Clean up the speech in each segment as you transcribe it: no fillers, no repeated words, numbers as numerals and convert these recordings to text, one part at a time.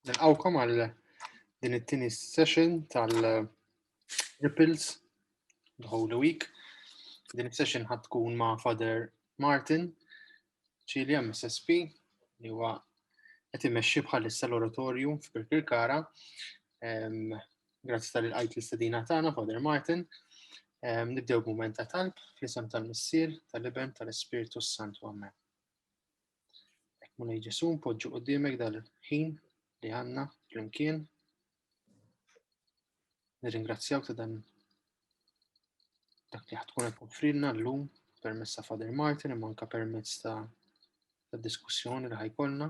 Nilqawkom għal din it-tieni session tal-Ripples the Holy Week. Din is-session ħadd tkun ma' Father Martin Ċilja MSSP li huwa qed imexxi bħalissa l-oratorju f'Kirkirkara. Grazzi tal-ilqajt l-istedina tagħna, Father Martin. Nibdew b'mument ta' talb fl-isem tal-Missier, tal-Iben, tal-Ispiritu Santu. Amen. Hekk Mulej Ġesu npoġġu quddiemek dal-ħin li għandna flimkien. Nirringrazzjawk ta' dan dak li ħatkun qed toffrilna llum permezz ta' Father Martin imma anke permezz ta' diskussjoni li ħajkollna.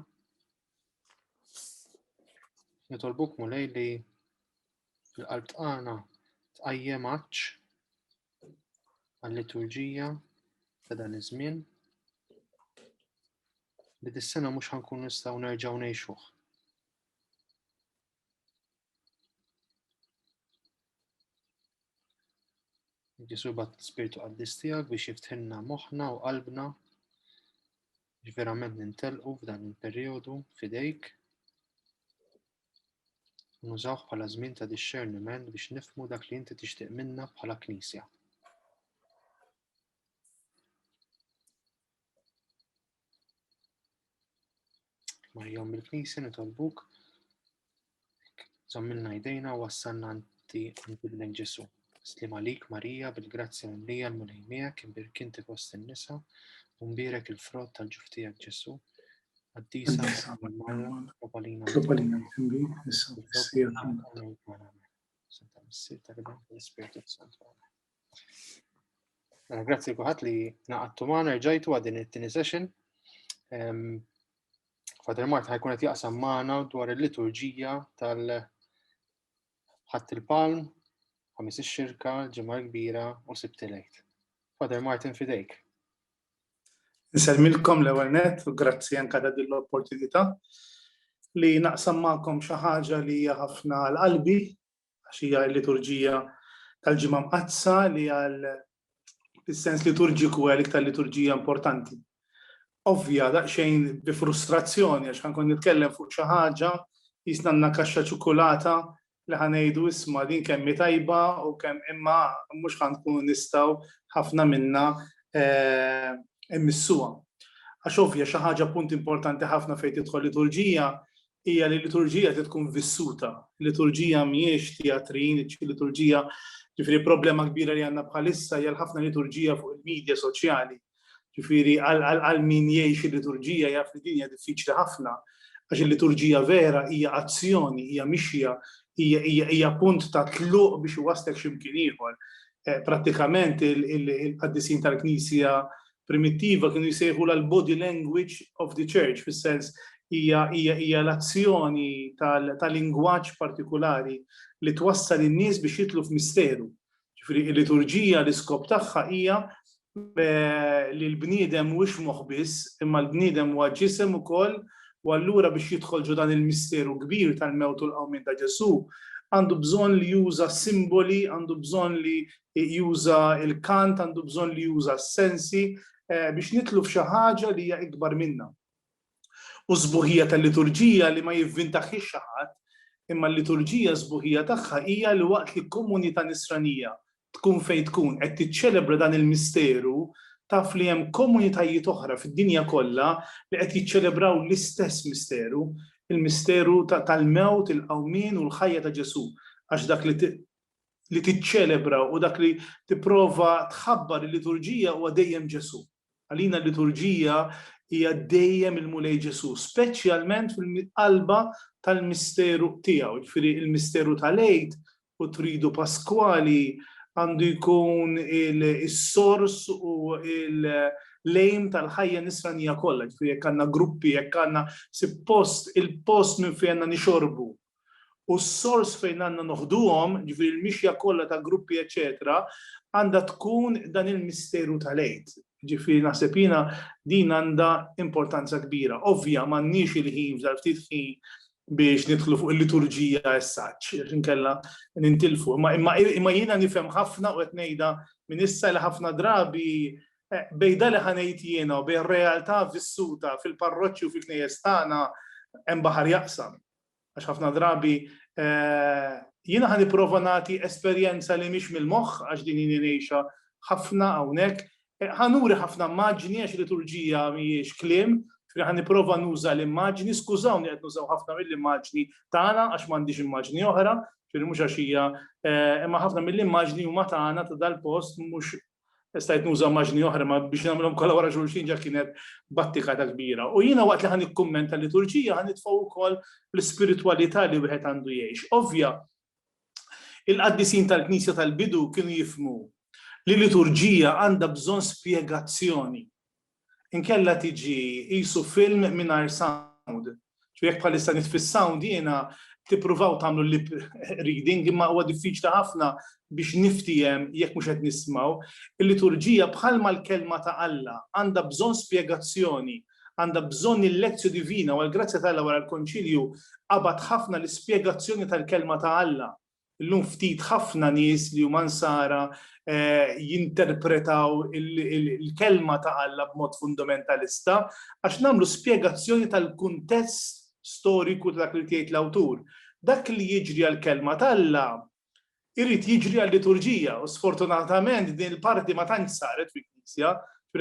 Nitolbuk Mulej li fil-qalb tagħna tqajjem għaġġ għal-liturġija ta' dan iż-żmien li dis-sena mhux ħankunu nistgħu nerġgħu ngħixuh. Ġesu bat l-Ispiritu Qaddis tiegħek biex jiftħilna moħħna u qalbna biex verament nintelqu f'dan il-perjodu f'idejk u nużawh bħala żmien ta' discerniment biex nifhmu dak li inti tixtieq minna bħala Knisja. Marjom bil-Knisja nitolbuk żammilna jdejna u wassalna anti lejn Ġesu. Slim għalik Marija bil-grazzja mimlija l-Mulej miegħek imbirk inti fost in-nisa u mbierek il-frott tal-ġuf tiegħek Ġesu. Qaddisa Marja Tropalina timbi, issa ssir Santa Missier tal-Iben tal-Ispiritu Santu. Grazzi kulħadd li naqadtu magħna rġajtu għal din it-tieni session. Father Martin ħajkun qed jaqsam magħna dwar il-liturġija tal-ħadd il-Palm, ħamis ix-Xirka, ġimgħa kbira u Sibt il-Għid. Father Martin fidejk. Nselmilkom l-ewwel nett u grazzi anke għal din l-opportunità li naqsam magħkom xi ħaġa li hija ħafna l-qalbi għax hija l-liturġija tal-ġimgħa mqazza li għal fis-sens liturġiku hija l-iktar liturġija importanti. Ovvja daqsxejn bi frustrazzjoni għax ħankun nitkellem fuq xi ħaġa jisna għandna kaxxa ċokolata li ħanejdu isma' din kemm tajba u kemm imma mhux ħankunu nistgħu ħafna minnha immissuha. Għax ovvja xi ħaġa punt importanti ħafna fejn tidħol liturġija hija li l-liturġija trid tkun vissuta. Liturġija mhijiex teatrin, liturġija ġifieri problema kbira li għandna bħalissa hija ħafna liturġija fuq il-midja soċjali. Ġifieri għal min jgħix il-liturġija jaf li din hija diffiċli ħafna għax il-liturġija vera hija azzjoni, hija mixja, hija punt ta' tluq biex iwaslek x'imkien ieħor. Prattikament il-qaddisin tal-Knisja primittiva kienu jsejħu l-body language of the church, fis-sens hija l-azzjoni tal-lingwaġġ partikolari li twassal in-nies biex jidħlu f'misteru. Ġifieri il-liturġija l-iskop tagħha hija li l-bniedem mhuwiex moħħ biss, imma l-bniedem huwa ġisem ukoll u allura biex jidħol ġo dan il-misteru kbir tal-mewt u l-qawmien ta' Ġesu għandu bżonn li juża simboli, għandu bżonn li juża il-kant, għandu bżonn li juża s-sensi biex nidħlu f'xi ħaġa li hija ikbar minnha. U żbuħija tal-liturġija li ma jivvintaħħix xi ħadd, imma l-liturġija żbuħija tagħha hija li waqt li komunità nisranija tkun fejn tkun qed tiċċelebra dan il-misteru taf li hemm komunitajiet oħra fid-dinja kollha li qed jiċċelebraw l-istess misteru, il-misteru tal-mewt, il-qawmien u l-ħajja ta' Ġesu. Għax dak li tiċċelebra u dak li tipprova tħabbar il-liturġija huwa dejjem Ġesu. Għalina l-liturġija hija dejjem il-Mulej Ġesu, speċjalment fil-qalba tal-misteru tiegħu, ġifieri il-misteru tal-Għid u tridu Paskwali għandu jkun il-sors u il-lejm tal-ħajja nisranija kollha, ġifieri jekk għandna gruppi, jekk għandna il-post minn fejn għandna nixorbu. U s-sors fejn għandna noħduhom, ġifieri l-mixja kollha ta' gruppi eċetera, għandha tkun dan il-misteru tal-Għid. Ġifieri naħseb jiena din għandha importanza kbira. Ovvja m'għandniex il-ħin ftit ħin biex nidħlu fuq il-liturġija as-saġġ, għax inkella nintilfu. Imma jiena nifhem ħafna u qed ngħidha minn issa li ħafna drabi bejda li ħanejt jiena u bejn realtà vissuta fil-parroċċju u fil-knejjes tagħna hemm baħar jaqsam. Għax ħafna drabi jiena ħan nipprova nagħti esperjenza li mhix mill-moħħ għax din ngħixha ħafna hawnhekk. Ħanuri ħafna immaġni għax liturġija mhijiex kliem, ħan nipprova nuża l-immaġni, skużawni qed nużaw ħafna mill-immaġni tagħna għax m'għandix immaġni oħra, mhux għax hija imma ħafna mill-immaġni huma tagħna ta' dal-post mhux stajt nuża immaġni oħra ma biex nagħmluhom kollha wara xulxin ġa kienet battikata kbira. U jiena waqt li ħan nikkummenta l-liturġija ħan nitfgħu wkoll bl-ispiritwalità li wieħed għandu jgħix. Ovvja, il-qaddisin tal-Knisja tal-bidu kienu jifhmu li liturġija għandha bżonn spjegazzjoni. Inkella tiġi qisu film mingħajr sound. Jekk bħalissa nitfis-sound jiena tippruvaw tagħmlu lip reading imma huwa diffiċli ħafna biex niftijem jekk mhux qed nismgħu. Il-liturġija bħalma l-kelma ta' Alla għandha bżonn spjegazzjoni, għandha bżonn il-lezzju divina u l-grazzja ta' Alla wara l-Konċilju qabad ħafna l-ispjegazzjoni tal-kelma ta' Alla. Illum ftit ħafna nies li huma nsara jinterpretaw il-kelma ta' Alla b'mod fundamentalista għax nagħmlu spjegazzjoni tal-kuntest storiku ta' dak li tgħid l-awtur. Dak li jiġri għall-kelma ta' Alla irid jiġri għall-liturġija u sfortunatament din il-parti ma tantx saret fil-Knisja,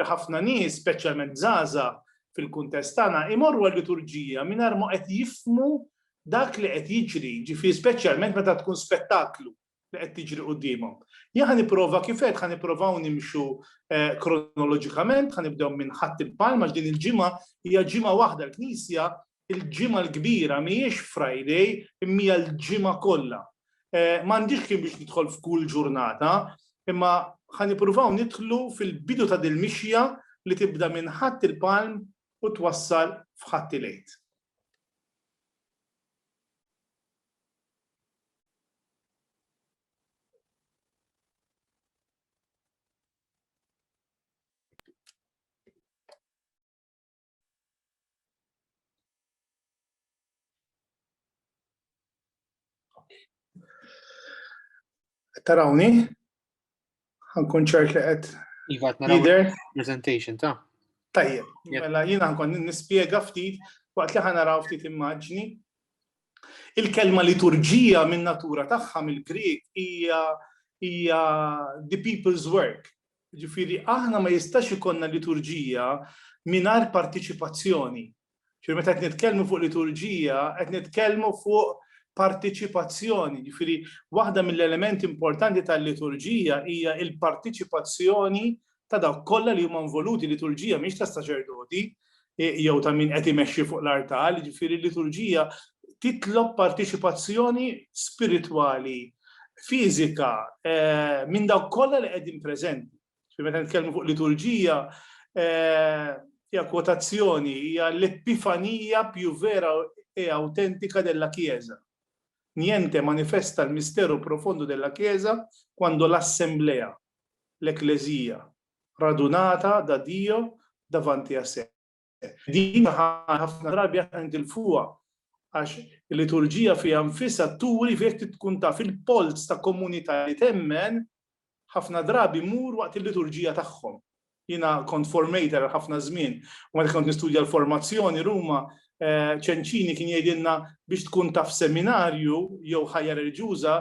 ħafna nies, speċjalment żgħażagħ fil-kuntest tagħna, imorru għall-liturġija mingħajr ma qed jifhmu dak li qed jiġri, ġifieri speċjalment meta tkun spettaklu li qed tiġri qudiemhom. Jien ħa nipprova kif qed ħa nippruvaw nimxu kronoloġikament, ħa nibdew minn ħadd il-palma għax din il-ġimgħa hija ġimgħa waħda l-Knisja, il-ġimgħa l-kbira mhijiex Friday imma l-ġimgħa kollha. M'għandix kien biex nidħol f'kull ġurnata, imma ħa nippruvaw nidħlu fil-bidu ta' dil-mixja li tibda minn ħadd il-palm u twassal f'ħadd il-għid. Tarawni? Ħankun ċert li qed Iva qed naraw presentation ta'. Tajjeb, mela jiena ħankun nispjega ftit waqt li ħanaraw ftit immaġni. Il-kelma liturġija min natura tagħha mill-Grieg hija the people's work. Ġifieri aħna ma jistax ikollna liturġija mingħajr partiċipazzjoni. Ġifieri meta qed nitkellmu fuq liturġija qed nitkellmu fuq partiċipazzjoni. Ġifieri waħda mill-elementi importanti tal-liturġija hija l-partiċipazzjoni ta' dawk kollha li huma involuti. Liturġija mhix ta' saċerdoti jew ta' min qed imexxi fuq l-artal, ġifieri l-liturġija titlob partiċipazzjoni spiritwali, fiżika minn dawk kollha li qegħdin preżenti. Meta nitkellmu fuq liturġija hija kwotazzjoni, hija l-epifanija più vera e autentica della Chiesa. Niente manifesta il mistero profondo della Chiesa quando l'assemblea, l'ecclesia, radunata da Dio davanti a sé. Din ħafna drabi aħna ntilfuha għax il-liturġija fiha nfisha turi fejn tkun taf il-polz ta' komunità li temmen ħafna drabi mur waqt il-liturġija tagħhom. Jiena kont formator ħafna żmien u meta kont nistudja l-formazzjoni Ruma ċenċini kien jgħidilna biex tkun taf seminarju jew ħajja reliġjuża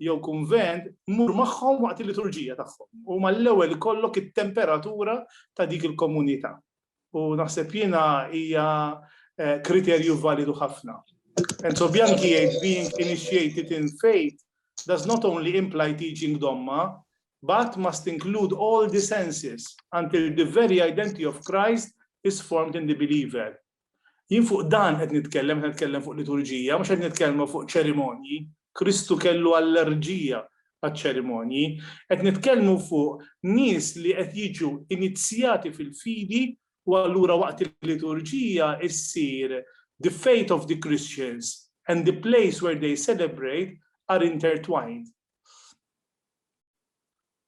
jew kunvent mur magħhom waqt il-liturġija tagħhom. U mal-ewwel ikollok it-temperatura ta' dik il-komunità. U naħseb jiena hija kriterju validu ħafna. And so Bianchi being initiated in faith does not only imply teaching Dhamma, but must include all the senses until the very identity of Christ is formed in the believer. Jien fuq dan qed nitkellem fuq liturġija, mhux qed nitkellmu fuq ċerimonji. Kristu kellu allerġija għaċ-ċerimonji, qed nitkellmu fuq nies li qed jiġu inizjati fil-fidi u allura waqt il-liturġija issir the faith of the Christians and the place where they celebrate are intertwined.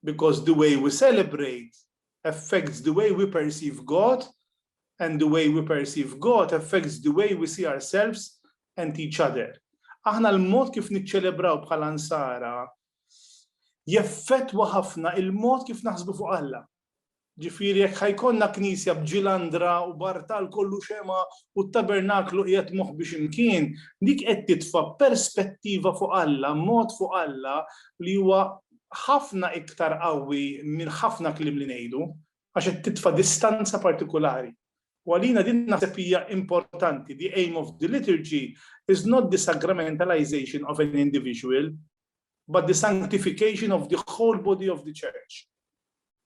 Because the way we celebrate affects the way we perceive God, and the way we perceive God affects the way we see ourselves and each other. Aħna l-mod kif niċċelebraw bħala nsara jaffettwa ħafna il-mod kif naħsbu fuq Alla. Ġifieri jekk ħajkonna knisja b'ġilandra u bartal kollu xema u t-tabernaklu qiegħed moħbix imkien, dik qed titfa' perspettiva fuq Alla, mod fuq Alla li huwa ħafna iktar qawwi minn ħafna kliem li ngħidu għax qed titfa' distanza partikulari. U għalina din naħseb hija importanti. The aim of the liturgy is not the sacramentalization of an individual, but the sanctification of the whole body of the church.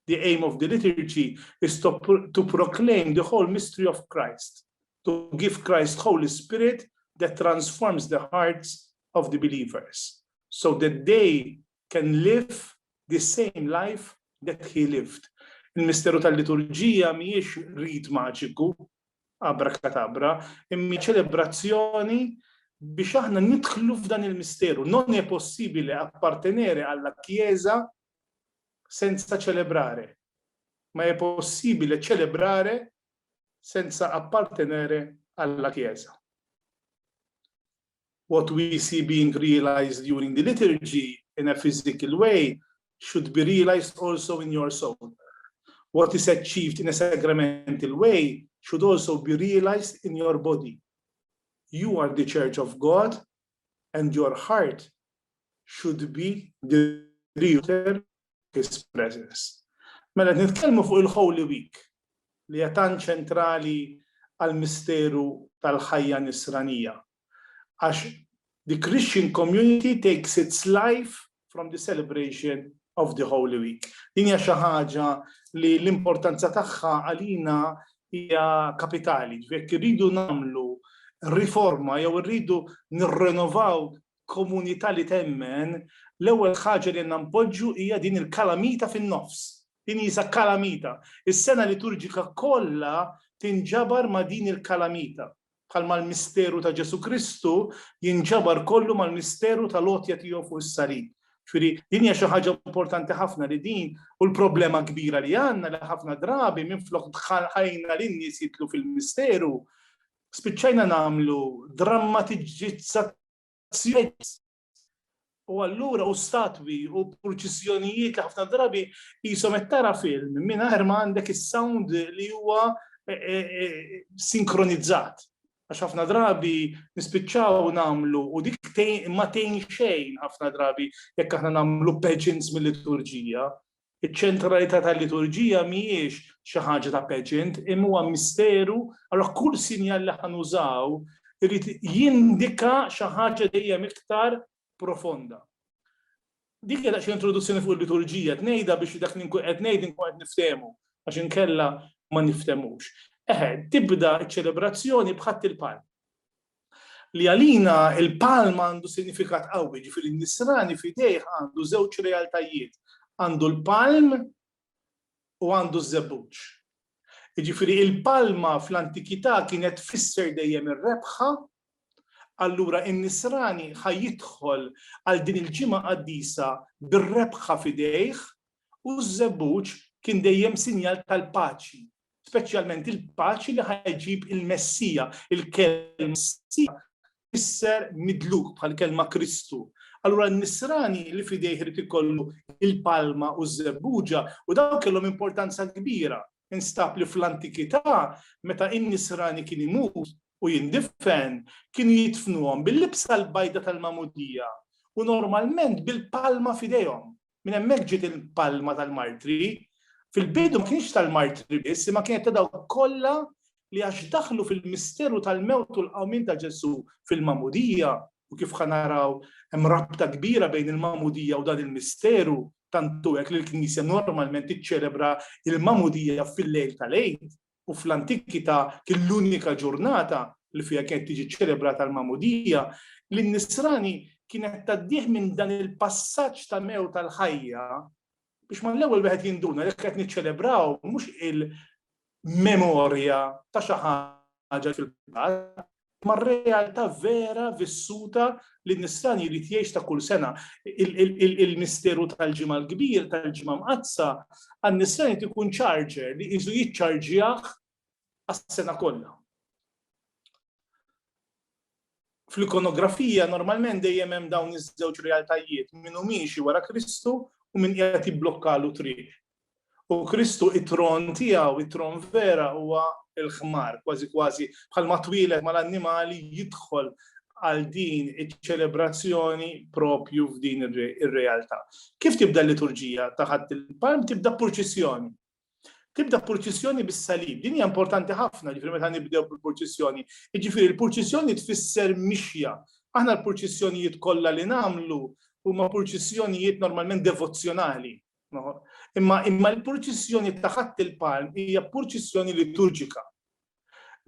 The aim of the liturgy is to proclaim the whole mystery of Christ, to give Christ Holy Spirit that transforms the hearts of the believers, so that they can live the same life that he lived. Il-misteru tal-liturġija mhijiex rit maġiku, abrakatabra, imma ċelebrazzjoni biex aħna nidħlu f'dan il-misteru. Non è possibile appartenere alla Chiesa senza celebrare, ma è possibile celebrare senza appartenere alla Chiesa. What we see being realized during the liturgy in a physical way should be realized also in your soul. What is achieved in a sacramental way should also be realized in your body. You are the church of God, and your heart should be the realtor of His presence. Mela nitkellmu fuq il-Holy Week li hija tant ċentrali għall-misteru tal-ħajja nisranija. Għax the Christian community takes its life from the celebration of the Holy Week. Din hija xi ħaġa li l-importanza tagħha għalina hija kapitali. Jekk irridu nagħmlu riforma jew irridu nirrenovaw komunità li temmen, l-ewwel ħaġa li npoġġu hija din il-kalamita fin-nofs. Din hija kalamita. Is-sena liturġika kollha tinġabar ma' din il-kalamita. Bħalma l-misteru ta' Ġesu Kristu jinġabar kollu mal-misteru tal-għotja tiegħu fuq is-salib. Ġifieri din hija xi ħaġa importanti ħafna li din u l-problema kbira li għandna li ħafna drabi minflok ħajna lin-nies jitlu fil-misteru, spiċċajna nagħmlu drammatizzazzjoni u allura u statwi u proċissjonijiet li ħafna drabi qishom qed tara film mingħajr ma għandek is-sound li huwa sinkronizzat. Għax ħafna drabi nispiċċaw nagħmlu u dik ma tgħin xejn ħafna drabi jekk aħna nagħmlu pageants mill-liturġija. Iċ-ċentralità tal-liturġija mhijiex xi ħaġa ta' pageant, imma huwa misteru, allura kull sinjal li ħanużaw irid jindika xi ħaġa dejjem iktar profonda. Dik hija xi introduzzjoni fuq il-liturġija tngħidha biex dak li qed ngħid inkun qed niftehmu għax inkella ma nifhmux. Tibda ċ-ċelebrazzjoni b'ħatt il-palm. Li għalina il-palm għandu sinifikat qawwi, ġifieri n-nisrani f'idejh għandu żewġ realtajiet. Għandu l-palm u għandu ż-żebbuġ. Ġifieri il-palma fl-antikità kienet tfisser dejjem ir-rebħa, allura n-nisrani ħajjidħol għal din il-ġimgħa qaddisa bir-rebħa f'idejh u ż-żebbuġ kien dejjem sinjal tal-paċi. Speċjalment il-paċi li ħajġib il-Messija, il-kelma Messija fisser midluk bħal kelma Kristu. Allura n-nisrani li fidejh irid ikollu il-palma u ż-żebbuġa u dawn kellhom importanza kbira. Instab li fl-antikità meta n-nisrani kien imut u jindifen kienu jitfnuhom bil-libsa l-bajda tal-mamudija u normalment bil-palma fidejhom. Minn hemmhekk ġiet il-palma tal-martri. Fil-bidu ma kienx tal-martri biss, imma kienet ta' dawk kollha li għax daħlu fil-misteru tal-mewt u l-qawmin ta' Ġesu fil-mamudija u kif ħanaraw hemm rabta kbira bejn il-mamudija u dan il-misteru tantu hekk li l-Knisja normalment tiċċelebra il-mamudija fil-lejl tal-Eid u fl-antikità kien l-unika ġurnata li fiha kienet tiġi ċċelebrata l-mamudija li n-nisrani kienet taddih minn dan il-passaġġ ta' mewt tal-ħajja biex ma l-ewwel wieħed jinduna li qed niċċelebraw mhux il-memorja ta' xi ħaġa fil-passat, ma r-realtà vera vissuta li n-nisrani jrid jgħix ta' kull sena. Il-misteru tal-ġimgħa l-kbir, tal-ġimgħa mqazza, għan-nisrani tkun charger li qisu jiċċarġjah għas-sena kollha. Fl-ikonografija normalment dejjem hemm dawn iż-żewġ realtajiet min hu miexi wara Kristu u min qiegħed jibblokkalu triq. U Kristu it-tron tiegħu, it-tron vera huwa l-ħmar, kważi bħalma twieled mal-annimali jidħol għal din iċ-ċelebrazzjoni propju f'din ir-realtà. Kif tibda l-liturġija taħt il-palm? Tibda purċissjoni. Tibda purċissjoni bis-salib. Din hija importanti ħafna, ġifieri meta nibdew bil-purċissjoni. Jiġifieri l-purċissjoni tfisser mixja. Aħna l-purċissjonijiet kollha li nagħmlu huma purċissjonijiet normalment devozzjonali. Imma l-purċissjoni taħt il-palm hija purċissjoni liturġika.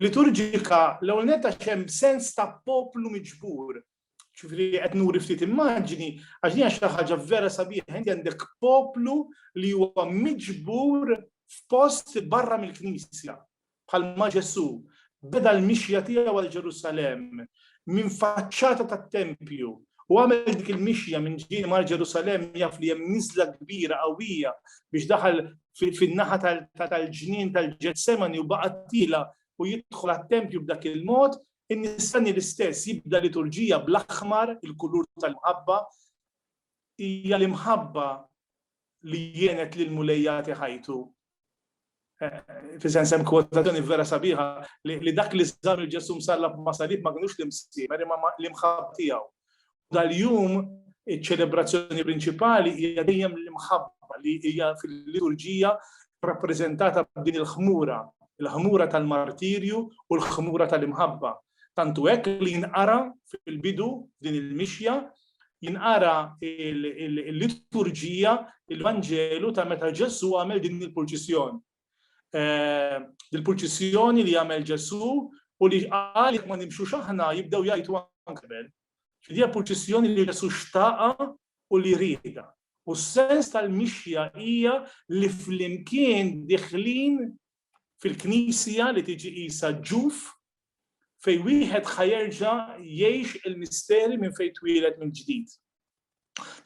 Liturġika l-ewwel netta hemm sens ta' poplu miġbur. Ġifieri qed nuri ftit immaġini għax hija xi ħaġa vera sabiħa, inti għandek poplu li huwa miġbur f'post barra mill-Knisja. Bħalma Ġesu beda l-mixja tiegħu għal Ġerusalemm minn faċċata tat-Tempju u għamel dik il-mixja minn ġieni mar Ġerusalemm jaf li hemm niżla kbira qawwija biex daħal fin-naħa tal-ġnien tal-Ġetsemani u baqa' tila u jidħol għat-Tempju b'dak il-mod, in-nistenni l-istess jibda liturġija bl-aħmar, il-kulur tal-mħabba, hija l-imħabba li jienet lil mulejjati ħajtu. Fi-sens hemm kwotazzjoni vera sabiħa li dak li żamm il-Ġesu msallab ma' salib ma kinux l-imsiem, imma l-imħabba tiegħu. Dal-jum iċ-ċelebrazzjoni prinċipali hija dejjem l-imħabba li hija fil-liturġija rappreżentata b'din il-ħmura tal-martirju u l-ħmura tal-imħabba. Tantu hekk li jinqara fil-bidu din il-mixja, jinqara il-liturġija, il-Vanġelu ta' meta Ġesu għamel din il-purċissjoni. Il-purċissjoni li għamel Ġesu u li qal jekk ma nimxux aħna jibdew jgħidu anke qabel. Hija purċissjoni li Ġesu xtaqa u li rieda. U s-sens tal-mixja hija li flimkien diħlin fil-Knisja li tiġi qisha ġuf fejn wieħed ħajerġa' jgħix il-misteri minn fejn twieled mill-ġdid.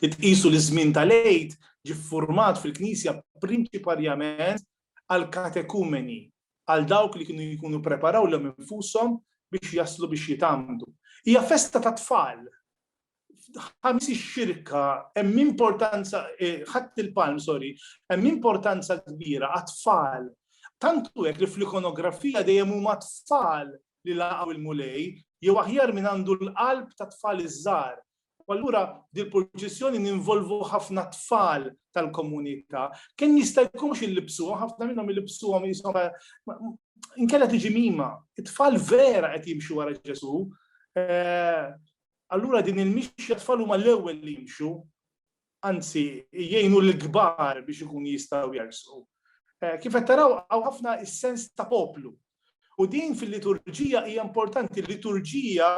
Titqisu l-żmien tal-Għid ġie ffurmat fil-Knisja prinċipalment għal katekumeni, għal dawk li kienu jkunu preparaw lhom infushom biex jaslu biex jitamdu. Hija festa ta' tfal. Ħamis ix-xirka hemm importanza ħadd il-palm, hemm importanza kbira għat-tfal. Tantu hekk li fl-ikonografija dejjem huma tfal li laqgħu il-mulej, jew aħjar min għandu l-qalb ta' tfal iż-żgħar. U allura dil-purċissjoni ninvolvu ħafna tfal tal-komunità. Kien jista' jkunx illibsuhom, ħafna minnhom illibsuhom inkella tiġi mima. It-tfal vera qed jimxu wara Ġesu. Allura din il-mixja tfal huma l-ewwel li jimxu, anzi jgħinu l-kbar biex ikunu jistgħu jersqu. Kif qed taraw hawn ħafna is-sens ta' poplu. U din fil-liturġija hija importanti, l-liturġija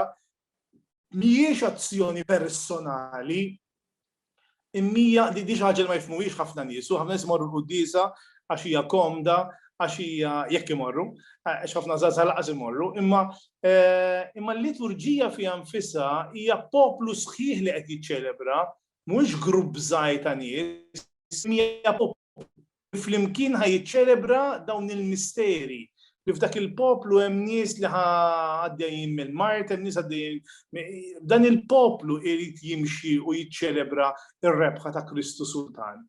mhijiex azzjoni personali, immija di ħaġa ma jfhmuhiex ħafna nies, ħafna nies imorru l-quddiesa għax hija komda, għax hija jekk imorru, għax ħafna żgħażagħ laqas imorru, imma l-liturġija fiha nfisha hija poplu sħiħ li qed jiċċelebra, mhux grupp żgħir ta' nies, hija poplu. Flimkien ħajjiċċelebra dawn il-misteri. Li f'dak il-poplu hemm nies li għaddejjin mill-Mart, hemm nies għaddejjin. Dan il-poplu irid jimxi u jiċċelebra ir-rebħa ta' Kristu Sultan.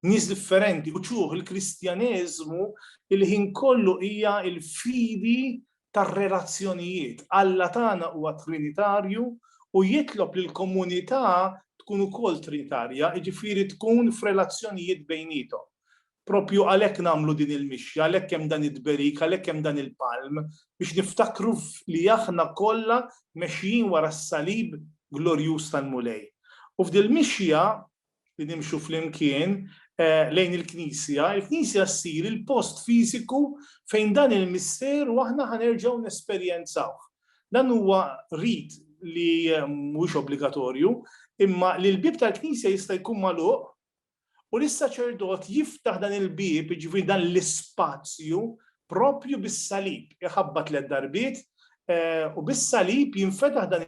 Nies differenti, u ċuħ il-Kristjaneżmu il-ħin kollu hija l-fidi tar-relazzjonijiet. Alla tagħna huwa trinitarju u jitlob lill-komunità tkun ukoll trinitarja, jiġifieri tkun f'relazzjonijiet bejniethom. Propju għalhekk nagħmlu din il-mixja, għalhekk hemm dan id-berik, għalhekk hemm dan il-palm, biex niftakru li aħna kollha mexjin wara s-salib glorjuż tal-mulej. U f'dil mixja li nimxu flimkien lejn il-Knisja ssir il-post fiżiku fejn dan il-misteru aħna ħanerġgħu nesperjenzawh. Dan huwa rit li mhuwiex obbligatorju, imma li l-bib tal-Knisja jista' jkun magħluq u l-saċerdot jiftaħ dan il-bib, jiġifieri dan l-ispazju propju bis-salib. Iħabbat l darbiet u bis-salib jinfetaħ dan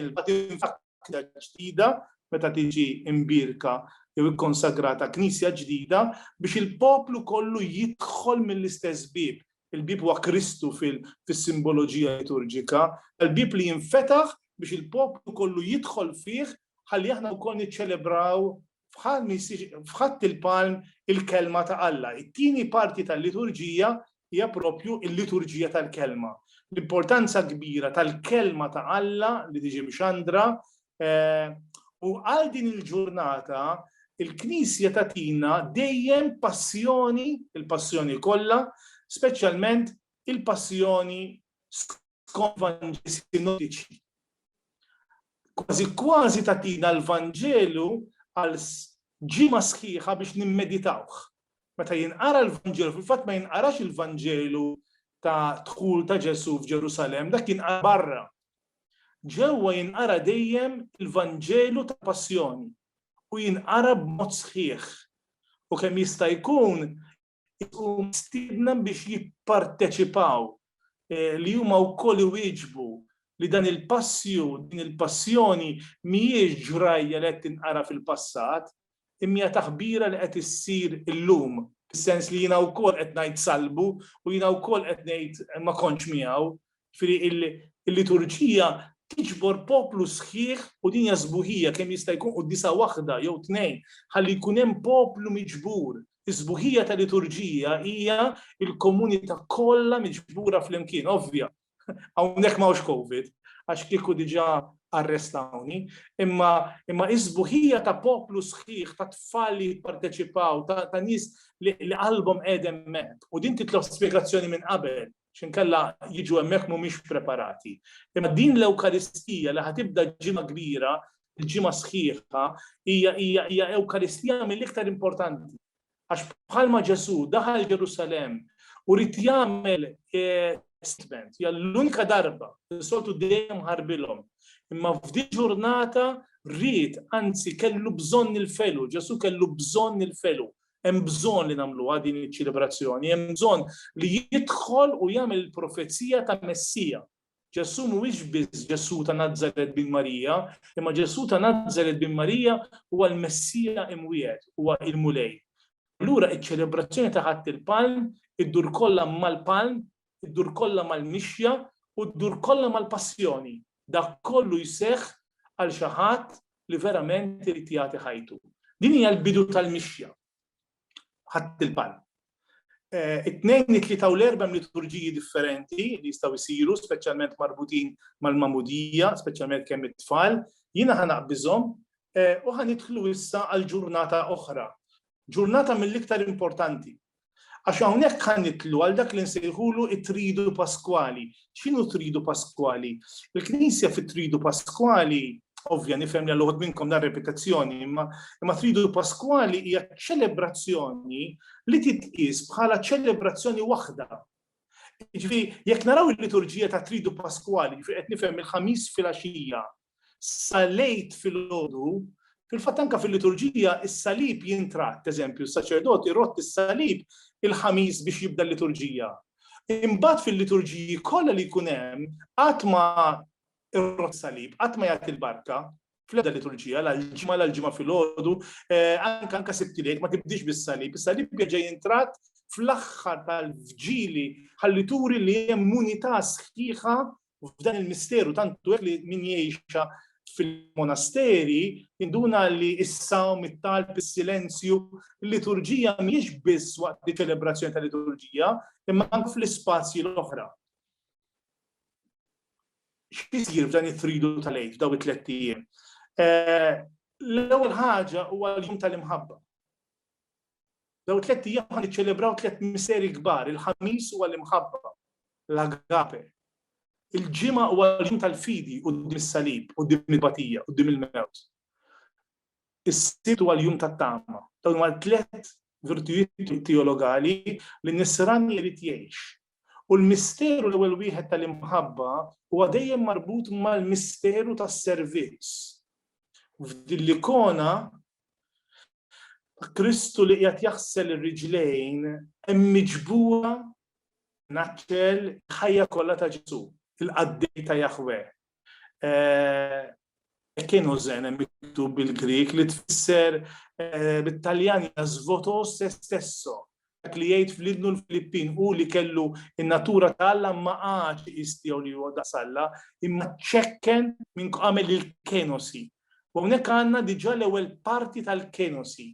il-bib ġdida meta tiġi imbirka jew ikkonsagrata Knisja ġdida biex il-poplu kollu jidħol mill-istess bib. Il-bib huwa Kristu fis-simboloġija liturġika, il-bib li jinfetaħ biex il-poplu kollu jidħol fih ħalli aħna wkoll niċċelebraw fħatt il-palm il-kelma ta' Alla. It-tieni parti tal-liturġija hija propju il-liturġija tal-kelma. L-importanza kbira tal-kelma ta' Alla li tiġi mxandra u għal din il-ġurnata il-Knisja tatina dejjem passjoni, il-passjoni kollha, speċjalment il-passjoni skont Vanġeli sinottiċi. Kważi tatina l-Vanġelu għal ġimgħa sħiħa biex nimmeditawh. Meta jinqara l-Vanġelu, fil-fatt ma jinqarax il-Vanġelu ta' dħul ta' Ġesu f'Ġerusalem, dak jinqara barra. Ġewwa jinqara dejjem il-Vanġelu ta' passjoni u jinqara b'mod sħiħ. U kemm jista' jkun mistiedna biex jipparteċipaw li huma wkoll iwieġbu li dan din il-passjoni mhijiex ġrajja li qed tinqara fil-passat, imma taħbira li qed issir illum, fis-sens li jiena wkoll qed ngħid salbu u jiena wkoll qed ngħid ma kontx miegħu. Il-liturġija tiġbor poplu sħiħ u din hija żbuħija kemm jista' jkun qudiesa waħda jew tnejn ħalli jkun hemm poplu miġbur. Is-żbuħija tal-liturġija hija l-komunità kollha miġbura flimkien, ovvja. Hawnhekk m'hawnx COVID, għax kieku diġà arrestawni, imma iż-żbuħija ta' poplu sħiħ, ta' tfal li jipparteċipaw, ta' nies li qalbhom qiegħed hemmhekk. U din titlob spjegazzjoni minn qabel, x'inkella jiġu hemmhekk mhumiex preparati. Imma din l-Ewkaristija li ħatibda ġimgħa kbira, il-ġimgħa sħiħa, hija Ewkaristija mill-iktar importanti. Għax bħalma Ġesu daħal Ġerusalem u rid jagħmel statement, hija l-unika darba li soltu dejjem ħarbilhom. Imma f'di ġurnata rrid, anzi kellu bżonn il-felu, Ġesu kellu bżonn il-felu. Hemm bżonn li nagħmluha din iċ-ċelebrazzjoni, hemm bżonn li jidħol u jagħmel il-profezija ta' Messija. Ġesu mhuwiex biss Ġesu ta' Nażaret bin Marija, imma Ġesu ta' Nażaret bin Marija huwa l-Messija imwiegħed, huwa il-mulej. Allura iċ-ċelebrazzjoni ta' ħadd il-palm iddur kollha mal-palm, iddur kollha mal-mixja u ddur kollha mal-passjoni. Dak kollu jseħħ għal xi ħadd li verament irid jagħti ħajtu. Din hija l-bidu tal-mixja. Ħadd il-palm. It-tnejn, it-tlieta u l-erba' liturġiji differenti li jistgħu jsiru, speċjalment marbutin mal-mamudija, speċjalment kemm it-tfal, jiena ħanaqbiżhom u ħanidħlu issa għal ġurnata oħra. Ġurnata mill-iktar importanti. Għax hawnhekk ħanitlu għal dak li nsejħulu it-tridu Paskwali. X'inhu tridu Paskwali? Il-Knisja fit-tridu Paskwali, ovvja nifhem li għal minnkom dar repetizzjoni, imma tridu Paskwali hija ċelebrazzjoni li titqies bħala ċelebrazzjoni waħda. Jiġifieri jekk naraw il-liturġija ta' tridu Paskwali, qed nifhem il-ħamis filgħaxija sa lejt filgħodu, fil-fatt anke fil-liturġija is-salib jintratt, eżempju, s-saċerdot irrott is-salib il-ħamis biex jibda l-liturġija. Imbagħad fil-liturġiji kollha li jkun hemm qatt ma irrott salib, qatt ma jagħti l-barka fl-ebda liturġija l-ġimgħa filgħodu, anke sibtilejt ma tibdix bis-salib. Is-salib jerġa' jintratt fl-aħħar tal-Vġieli ħalli turi li hemm unità sħiħa f'dan il-misteru tantu hekk li min jgħixha fil-monasteri induna li is-sawm, it-talb, is-silenzju, il-liturġija mhijiex biss waqt il-ċelebrazzjoni tal-liturġija, imma anke fl-ispazji l-oħra. X'isir f'dan it-tridu tal-Eid f'daw it-tliet ijiem? L-ewwel ħaġa huwa l-jum tal-imħabba. Daw it-tliet ijiem ħan niċċelebraw tliet misteri kbar, il-ħamis huwa l-imħabba, l-agape. Il-ġimgħa huwa l-jum tal-fidi quddiem is-salib, quddiem il-batija, quddiem il-mewt. Is-sibt huwa l-jum tat-tama. Dawn huma tliet virtujiet teologali li n-nisrani jrid jgħix. U l-misteru l-ewwel wieħed tal-imħabba huwa dejjem marbut mal-misteru tas-servizz. F'din l-ikona Kristu li qiegħed jaħsel ir-riġlejn hemm miġbura naċċel ħajja kollha ta' Ġesu. Il-qaddej ta' Jahweh. Kienu żen miktub bil-Grik li tfisser bit-Taljan żvoto se stesso. Dak li jgħid fl-idnu l-Filippin u li kellu in-natura ta' Alla ma għax jistgħu li huwa daqs Alla, imma ċekken minn għamel il-kenosi. U hawnhekk għandna diġà l-ewwel parti tal-kenosi,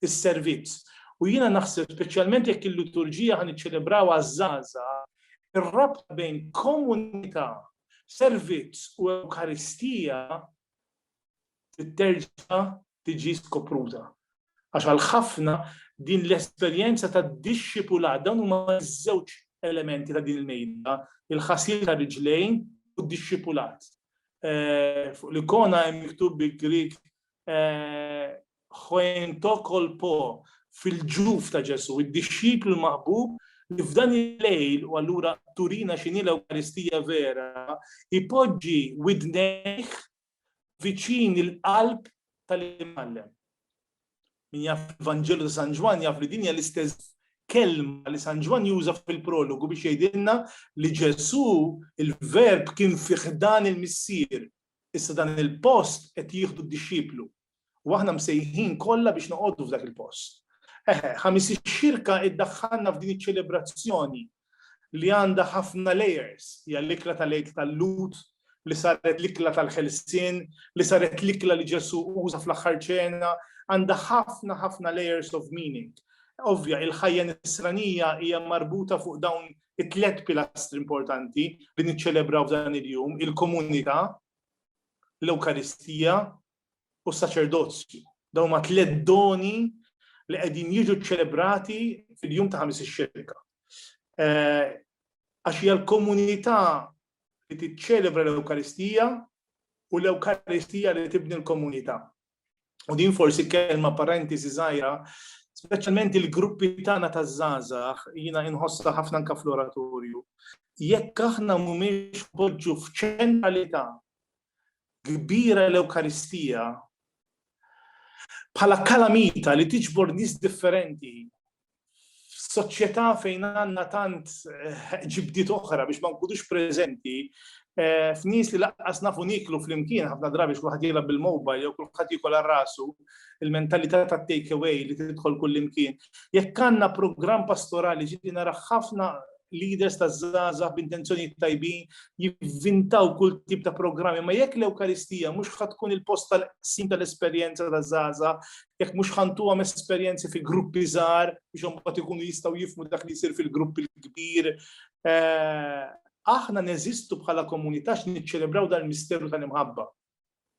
is-servizz. U jiena naħseb speċjalment jekk il-liturġija ħan niċċelebraw għaż-żgħażagħ, ir-rabta bejn komunità, servizz u Ewkaristija terġa' tiġi skopruta. Għax għal ħafna din l-esperjenza tad-dixxipulat dawn huma żewġ elementi ta' din il-mejda, il-ħasil ta' riġlejn u d-dixxipulat. Fuq l-ikona hemm miktub bil-Grik ħoentokol fil-ġuf ta' Ġesu, id-dixxiplu maħbub li f'dan il-lejl u allura turina x'inhi l-Ewkaristija vera, ipoġġi widnejh viċin il-qalb tal-imgħallem. Min jaf l-Evanġelu ta' San Ġwan jaf li din hija l-istess kelma li San Ġwan juża fil-prologu biex jgħidilna li Ġesu il-verb kien fih dan il-missier. Issa dan il-post qed jieħdu d-dixxiplu. U aħna msejħin kollha biex noqogħdu f'dak il-post. Ħamis ix-xirka iddaħħalna f'din iċ-ċelebrazzjoni li għandha ħafna layers, hija l-ikla tal-Lut, li saret l-ikla tal-ħelsien, li saret l-ikla li Ġesu uża fl-aħħar ċena, għandha ħafna layers of meaning. Ovvja, il-ħajja nisranija hija marbuta fuq dawn it-tliet pilastri importanti li niċċelebraw f'dan il-jum, il-komunità, l-Ewkaristija u s-saċerdozju. Dawn ma tliet doni li qegħdin jiġu ċċelebrati fil-jum ta' ħamis ix-xirka. Għax hija l-komunità li tiċċelebra l-Ewkaristija u l-Ewkaristija li tibni l-komunità. U din forsi kelma parentesi żgħira, speċjalment il-gruppi tagħna taż-żgħażagħ, jiena inħossha ħafna anke fl-oratorju. Jekk aħna mhumiex poġġu f'ċentralità kbira l-Ewkaristija bħala kalamita li tiġbor nies differenti f'soċjetà fejn għandna tant ġibdiet oħra biex ma nkunux preżenti, f'nies li laqqas nafu niklu flimkien ħafna drabi kulħadd jilgħab bil-mowbajl jew kulħadd jikol ar rasu, il-mentalità tat-take away li tidħol kullimkien. Jekk għandna programm pastorali ġieli nara ħafna leaders taż-żgħażagħ b'intenzjonijiet tajbin jivvintaw kull tip ta' programmi, ma jekk l-Ewkaristija mhux ħadd tkun il-post tal-qsim tal-esperjenza taż-żgħażagħ, jekk mhux ħantuhom esperjenzi fi gruppi żgħar biex imbagħad ikunu jistgħu jifhmu dak li jsir fil-grupp il-kbir. Aħna neżistu bħala komunità x'niċċelebraw dan il-misteru tal-imħabba.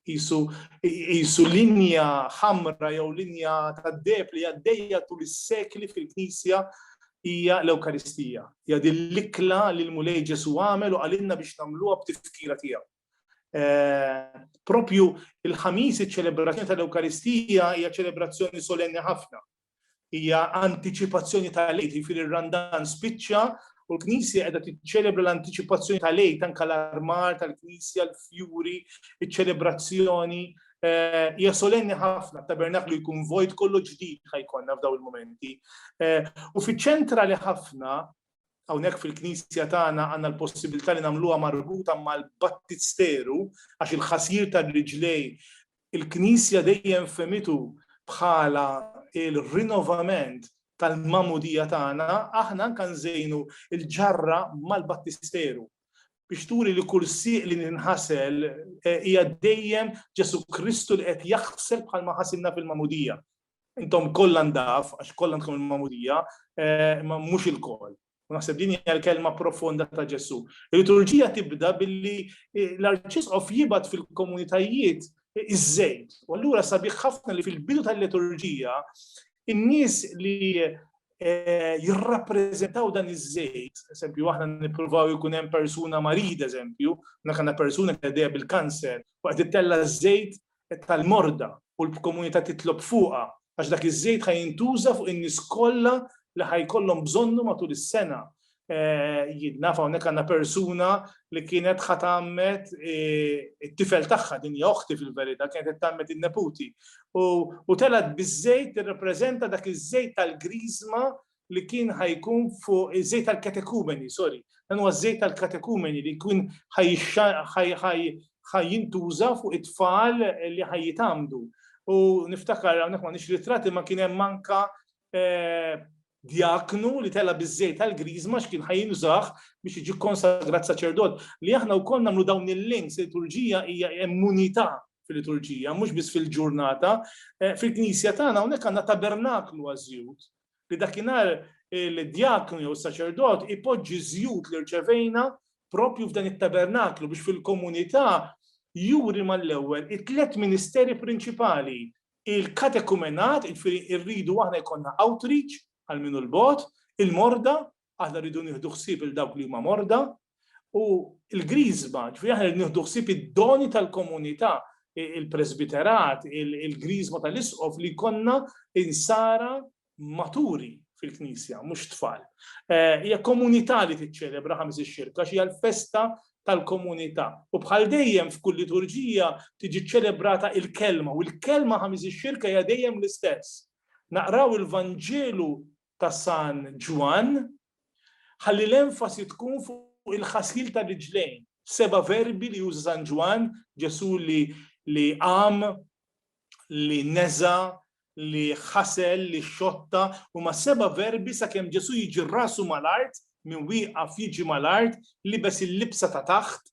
Qisu linja ħamra jew linja tad-deb li għaddejja tul is-sekli fil-Knisja hija l-Ewkaristija. Hija din l-ikla li l-Mulej Ġesu għamel u għalilna biex nagħmluha b'tifkira tiegħu. Propju il-ħamis iċ-ċelebrazzjoni tal-Ewkaristija hija ċelebrazzjoni solenni ħafna. Hija antiċipazzjoni tal-Lejt, jifieri r-Randan spiċċa u l-Knisja qiegħda tiċċelebra l-antiċipazzjoni tal-Lejt anke l-armar tal-Knisja, l-fjuri, iċ-ċelebrazzjoni. Hija solenni ħafna, tabernaklu jkun vojt kollu ġdid ħajkonna f'daw il-momenti. U fiċ-ċentrali ħafna, hawnhekk fil-Knisja tagħna għandna l-possibilità li nagħmluha marbuta mal-battisteru għax il-ħasir tar-riġlej il-Knisja dejjem femitu bħala il-rinnovament tal-mamudija tagħna, aħna anke nżejnu il-ġarra mal-battisteru. Biex turi li kull sieq li ninħasel hija dejjem Ġesu Kristu li qed jaħsel bħalma ħasilna fil-mamudija. Intom kollha ndaf għax kollha għandkom il-mamudija, ma mhux il-koll. U naħseb din hija l-kelma profonda ta' Ġesu. Il-liturġija tibda billi l-Arċisqof jibgħat fil-komunitajiet iż-żejt. U allura sabiħ ħafna li fil-bidu tal-liturġija in-nies li jirrappreżentaw dan iż-żejt, eżempju aħna nippruvaw ikun hemm persuna marida eżempju, għandna persuna li għaddejja bil-kanser u qed ittella ż-żejt tal-morda u l-komunità titlob fuqha għax dak iż-żejt ħajintuża fuq in-nies kollha li ħajkollhom bżonnu matul is-sena. Naf hawnhekk għandna persuna li kienet ħatammet it-tifel tagħha din hija oħti fil-verità kienet tagħmmet in-neputi. U telat biż-żejt tirrappreżenta dak iż-żejt tal-griżma li kien ħajkun fuq iż-żejt tal-katekumeni, sorry. Dan huwa żejt tal-katekumeni li jkun ħajjintuża fuq it-tfal li ħajjitamdu. U niftakar hawnhekk m'għandniex ritratti ma kien hemm manka diaknu li tella biż-żejt tal-griżma x'kien ħajinżaħ biex jiġi konsagrat saċerdot. Li aħna wkoll nagħmlu dawn il-links, il-liturġija hija immunità fil-liturġija, mhux biss fil-ġurnata. Fil-Knisja tagħna hawnhekk għandna tabernaklu għaż-żjud li dakinhar il-djaknu jew is-saċerdot ipoġġi żjud li rċevejna propju f'dan it-tabernaklu biex fil-komunità juri mal-ewwel it-tliet ministeri prinċipali. Il-katekumenat, irridu aħna jkollna outreach għal minu l-bot, il-morda, aħna rridu nieħdu ħsieb il dawk li huma morda, u l-grizma, ġifieri aħna rridu nieħdu ħsieb id-doni tal-komunità, il-presbiterat, il-grizma tal-isqof li konna insara maturi fil-Knisja, mhux tfal. Hija komunità li tiċċelebra ħames ix-xirka, xi hija l-festa tal-komunità. U bħal dejjem f'kull liturġija tiġi ċċelebrata il-kelma, u l-kelma ħames ix-xirka hija dejjem l-istess. Naqraw il-Vanġelu ta' San Ġwan, ħalli l-enfasi tkun fuq il-ħasil ta' riġlejn. 7 verbi li juża San Ġwan, Ġesu li qam, li neża, li ħasel, li xotta, huma 7 verbi sakemm Ġesu jiġi rasu mal-art, minn wieqaf jiġi mal-art, libes il-libsa ta' taħt,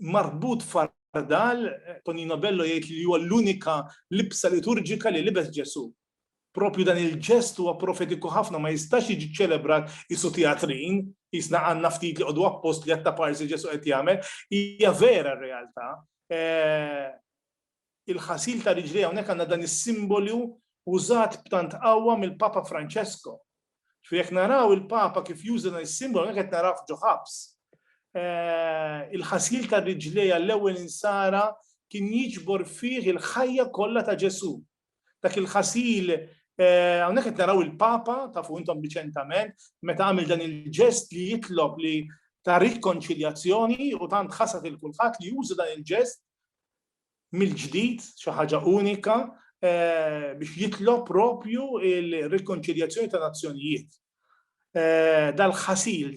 marbut fardal, Tonino Bello jgħid li huwa l-unika libsa liturġika li libes Ġesu. Propju dan il-ġest huwa profetiku ħafna, ma jistax jiġi ċelebrat isu teatrin, jisna għandna ftit li qogħdu appost li qed parsi Ġesu qed jagħmel, hija vera r-realtà. Il-ħasil ta' riġlej hawnhekk għandna dan is-simbolu użat b'tant qawwa mill-Papa Franċesko. Jekk naraw il-Papa kif juża dan is-simbolu hawnhekk qed naraw ġoħabs. Il-ħasil ta' riġlej għall-ewwel insara kien jiġbor fih il-ħajja kollha ta' Ġesu. Dak il-ħasil hawnhekk qed naraw il-Papa tafu intom riċentament meta għamel dan il-ġest li jitlob li ta' rikonċiljazzjoni u tant ħasat il-kulħadd li juża dan il-ġest mill-ġdid, xi ħaġa unika, biex jitlob propju il-rikonċiljazzjoni ta' nazzjonijiet. Dal-ħasil,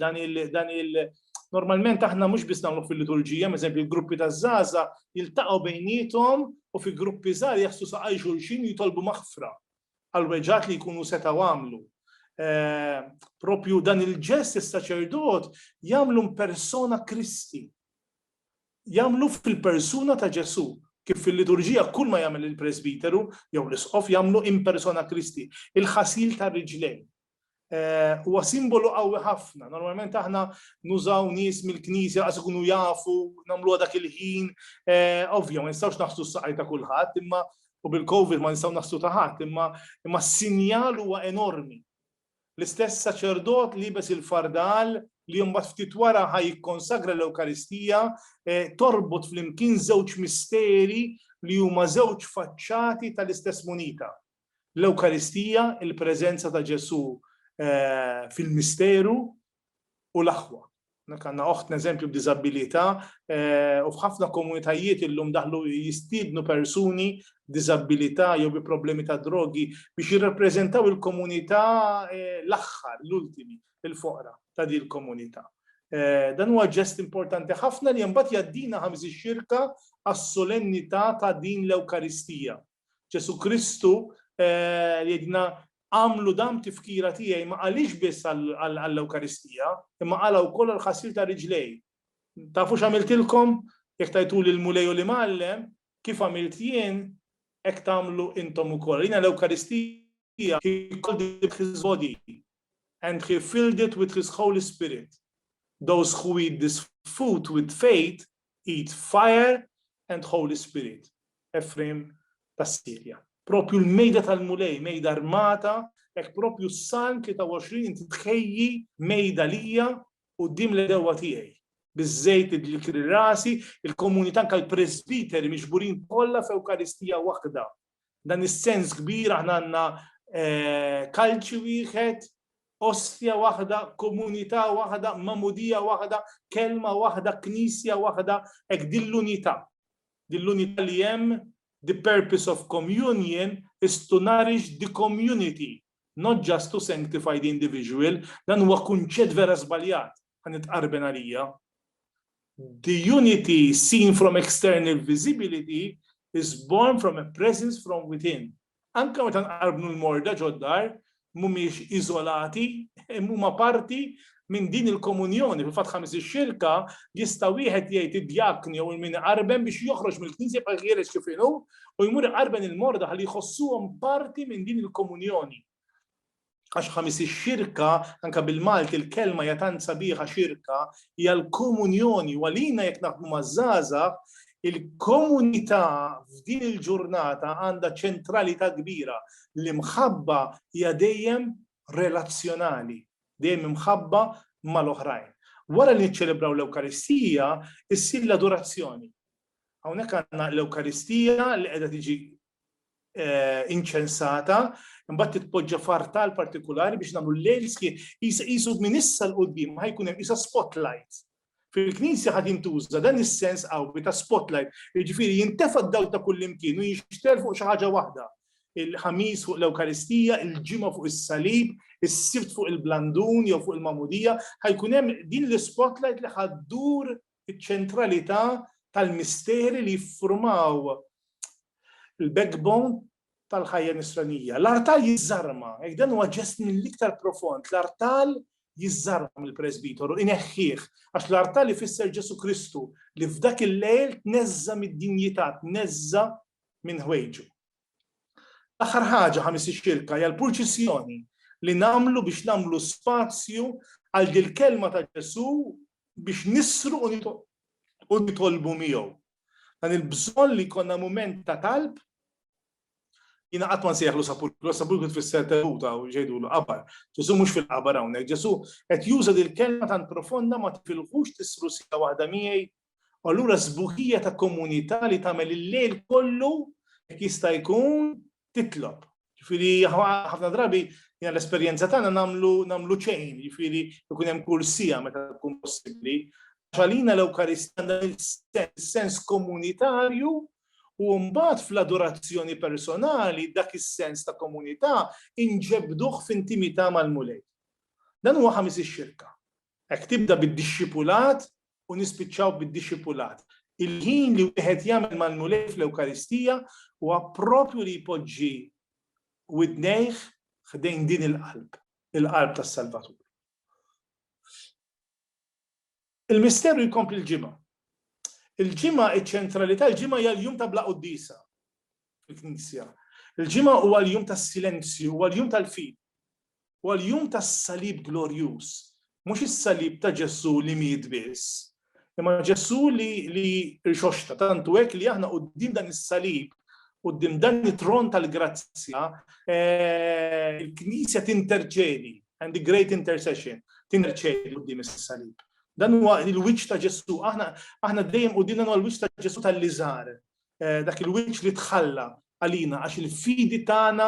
normalment aħna mhux biss nagħmlu fil-liturġija, eżempju il-gruppi taż-żgħażagħ jiltaqgħu bejniethom u fi gruppi żgħar jaħsu saqaj xulxin jitolbu maħfra għal weġġat li jkunu setgħu għamlu. Propju dan il-ġest is-saċerdot jagħmlu persona Kristi. Jagħmlu fil-persuna ta' Ġesu. Kif fil-liturġija kull ma jagħmel il-presbiteru jew l-isqof jagħmlu in persona Kristi, il-ħasil tar-riġlejn. Huwa simbolu qawwi ħafna. Normalment aħna nużaw nies mill-Knisja għas ikunu jafu, nagħmluha dak il-ħin, ovvja ma nistgħux naħsu s-saqaj ta' kulħadd, imma u bil-COVID ma nistgħu naħsu ta' ħadd, imma s-sinjal huwa enormi. L-istess saċerdot libes il-fardal li mbagħad ftit wara ħajkonsagra l-Ewkaristija, torbot flimkien żewġ misteri li huma żewġ faċċati tal-istess munita. L-Ewkaristija, il-preżenza ta' Ġesu fil-misteru u l-aħwa. Għandna oħtna eżempju b'diżabilità u f'ħafna komunitajiet illum daħlu jistiednu persuni b'diżabilità jew bi problemi ta' drogi biex jirrappreżentaw il-komunità l-aħħar, l-ultimi, il-foqra ta' din il-komunità. Dan huwa ġest importanti ħafna li mbagħad jaddina ħames ix-xirka għas-solennità ta' din l-Ewkaristija. Ġesu Kristu li jedina għamlu dam tifkira tiegħi ma qalix biss għall-Ewkaristija, imma qala wkoll għall-ħasil ta' riġlej. Tafu x'għamiltilkom jekk tajtuli l-mulej u li mgħallem, kif għamilt jien hekk tagħmlu intom ukoll. Jiena l-Ewkaristija he called it his body and he filled it with his Holy Spirit. Those who eat this food with faith eat fire and Holy Spirit. Efrem tas Sirja. Propju l-mejda tal-mulej, mejda armata, hekk propju s-Salm 23 inti tħejji mejda lija quddiem l-edewa tiegħi. Biż-żejt li rasi, il-komunità anke l-presbiteri miġburin kollha f'Ewkaristija waħda. Dan is-sens kbir aħna għandna kalċi wieħed, ostja waħda, komunità waħda, mamudija waħda, kelma waħda, knisja waħda, hekk din l-unità. Din l-unità li hemm. The purpose of communion is to nourish the community, not just to sanctify the individual. Dan huwa kunċett vera żbaljat, ħanitqarben għalija. The unity seen from external visibility is born from a presence from within. Anke meta nqarbnu l-morda ġoddar, mhumiex iżolati, huma parti minn din il-komunjoni. Fil-fatt ħames ix-xirka jista' wieħed jgħid id-djakni jew il-min qarben biex joħroġ mill-knisja bħal ħieles kif inhu u jmur iqarben il-morda ħalli jħossuhom parti minn din il-komunjoni. Għax ħames ix-xirka anke bil-Malti il-kelma hija tant sabiħa xirka hija l-komunjoni u għalina jekk naħdmu maż-żgħażagħ il-komunità f'din il-ġurnata għandha ċentralità kbira li mħabba hija dejjem relazzjonali, dejjem imħabba mal-oħrajn. Wara li niċċelebraw l-Ewkaristija, issir l-adorazzjoni. Hawnhekk għandna l-Ewkaristija li qiegħda tiġi inċensata, imbagħad titpoġġa f'artal partikolari biex nagħmlu l-lejl qisu minn issa l-qudiem ħajkun hemm isa spotlight. Fil-Knisja ħad jintuża dan is-sens qawwi ta' spotlight, jiġifieri jintefa' d-dawl ta' kull imkien u jixtel fuq xi ħaġa waħda. Il-ħamis fuq l-Ewkaristija, il-ġimgħa fuq is-salib, is-sibt fuq il-blandun jew fuq il-magħmudija, ħajkun hemm din l-spotlight li ħaddur iċ-ċentralità tal-misteri li jiffurmaw il-backbone tal-ħajja nisranija. L-artal jiżarma, hekk dan huwa ġest mill-iktar profond, l-artal jiżarma mill-presbiteru, ineħħih, għax l-artal ifisser Ġesu Kristu li f'dak il-lejl tneżża mid-dinjità, tneżża minn ħwejġu. Aħħar ħaġa ħames ix-xirka hija l-purċissjoni li nagħmlu biex nagħmlu spazju għal din il-kelma ta' Ġesu biex nisru u nitolbu miegħu. Dan il-bżonn li jkollna mument ta' talb jiena qatt ma nsejjaħlu sapulkru, sapulkru tfisser teħuta u ġejdulu qabar. Ġesu mhux fil-qabar hawnhekk, Ġesu qed juża din il-kelma tant profonda ma tifilħux tisru sija waħda miegħi. U allura sbuħija ta' komunità li tagħmel il-lejl kollu jekk jista' jkun titlob. Ġifieri ħafna drabi jiena l-esperjenza tagħna nagħmlu ċejn, ġifieri jkun hemm kursija meta tkun possibbli. Għalina l-Ewkaristija għandha il-sens komunitarju u mbagħad fl-adorazzjoni personali dak is-sens ta' komunità inġebduh f'intimità mal-mulej. Dan huwa ħames ix-xirka. Hekk tibda bid-dixxipulat u nispiċċaw bid-dixxipulat. Il-ħin li wieħed jagħmel mal-mulej fl-Ewkaristija huwa proprju li jpoġġi widnejh ħdejn din il-qalb tas-Salvatur. Il-misteru jkompli l-ġimgħa. Il-ġimgħa iċ-ċentralità, il-ġimgħa hija l-jum ta' bla qudiesa fil-Knisja. Il-ġimgħa huwa l-jum tas-silenzju, huwa l-jum tal-fid, huwa l-jum tas-salib glorjuż. Mhux is-salib ta' Ġesu li miet biss, imma Ġesu li rxoxta, tantu hekk li aħna quddiem dan is-salib, quddiem dan it-tron tal-grazzja, il-Knisja tinterċedi, and the great intercession, tinterċedi quddiem is-salib. Dan huwa il-wiċċ ta' Ġesu. Aħna dejjem qudiemna huwa l-wiċċ ta' Ġesu tal-liżar. Dak il-wiċċ li tħalla għalina għax il-fidi tagħna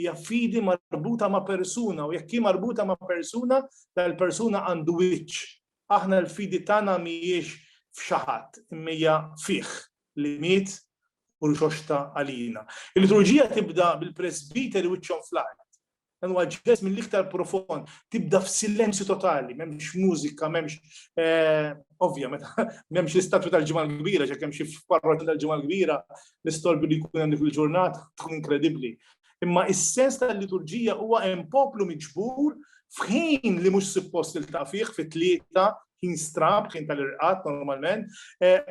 hija fidi marbuta ma' persuna u jekk hi marbuta ma' persuna, dal-persuna għandu wiċċ. Aħna l-fidi tagħna mhijiex f'xi ħadd, imma hija fih li miet u rxoxta għalina. Il-liturġija tibda bil-presbiteri wiċċhom fl-art. Dan huwa ġest mill-iktar profond, tibda f'silenzju totali, m'hemmx mużika, m'hemmx ovvja, m'hemmx l-istatwi tal-ġimgħa l-kbira, ġekk hemm xi parroti tal-ġimgħa l-kbira, l-istolbi li jkun hemm dik il-ġurnata tkun inkredibbli. Imma is-sens tal-liturġija huwa hemm poplu miġbur f'ħin li mhux suppost iltaqa' fih fit-tlieta ħin strab, ħin tal-irqat normalment,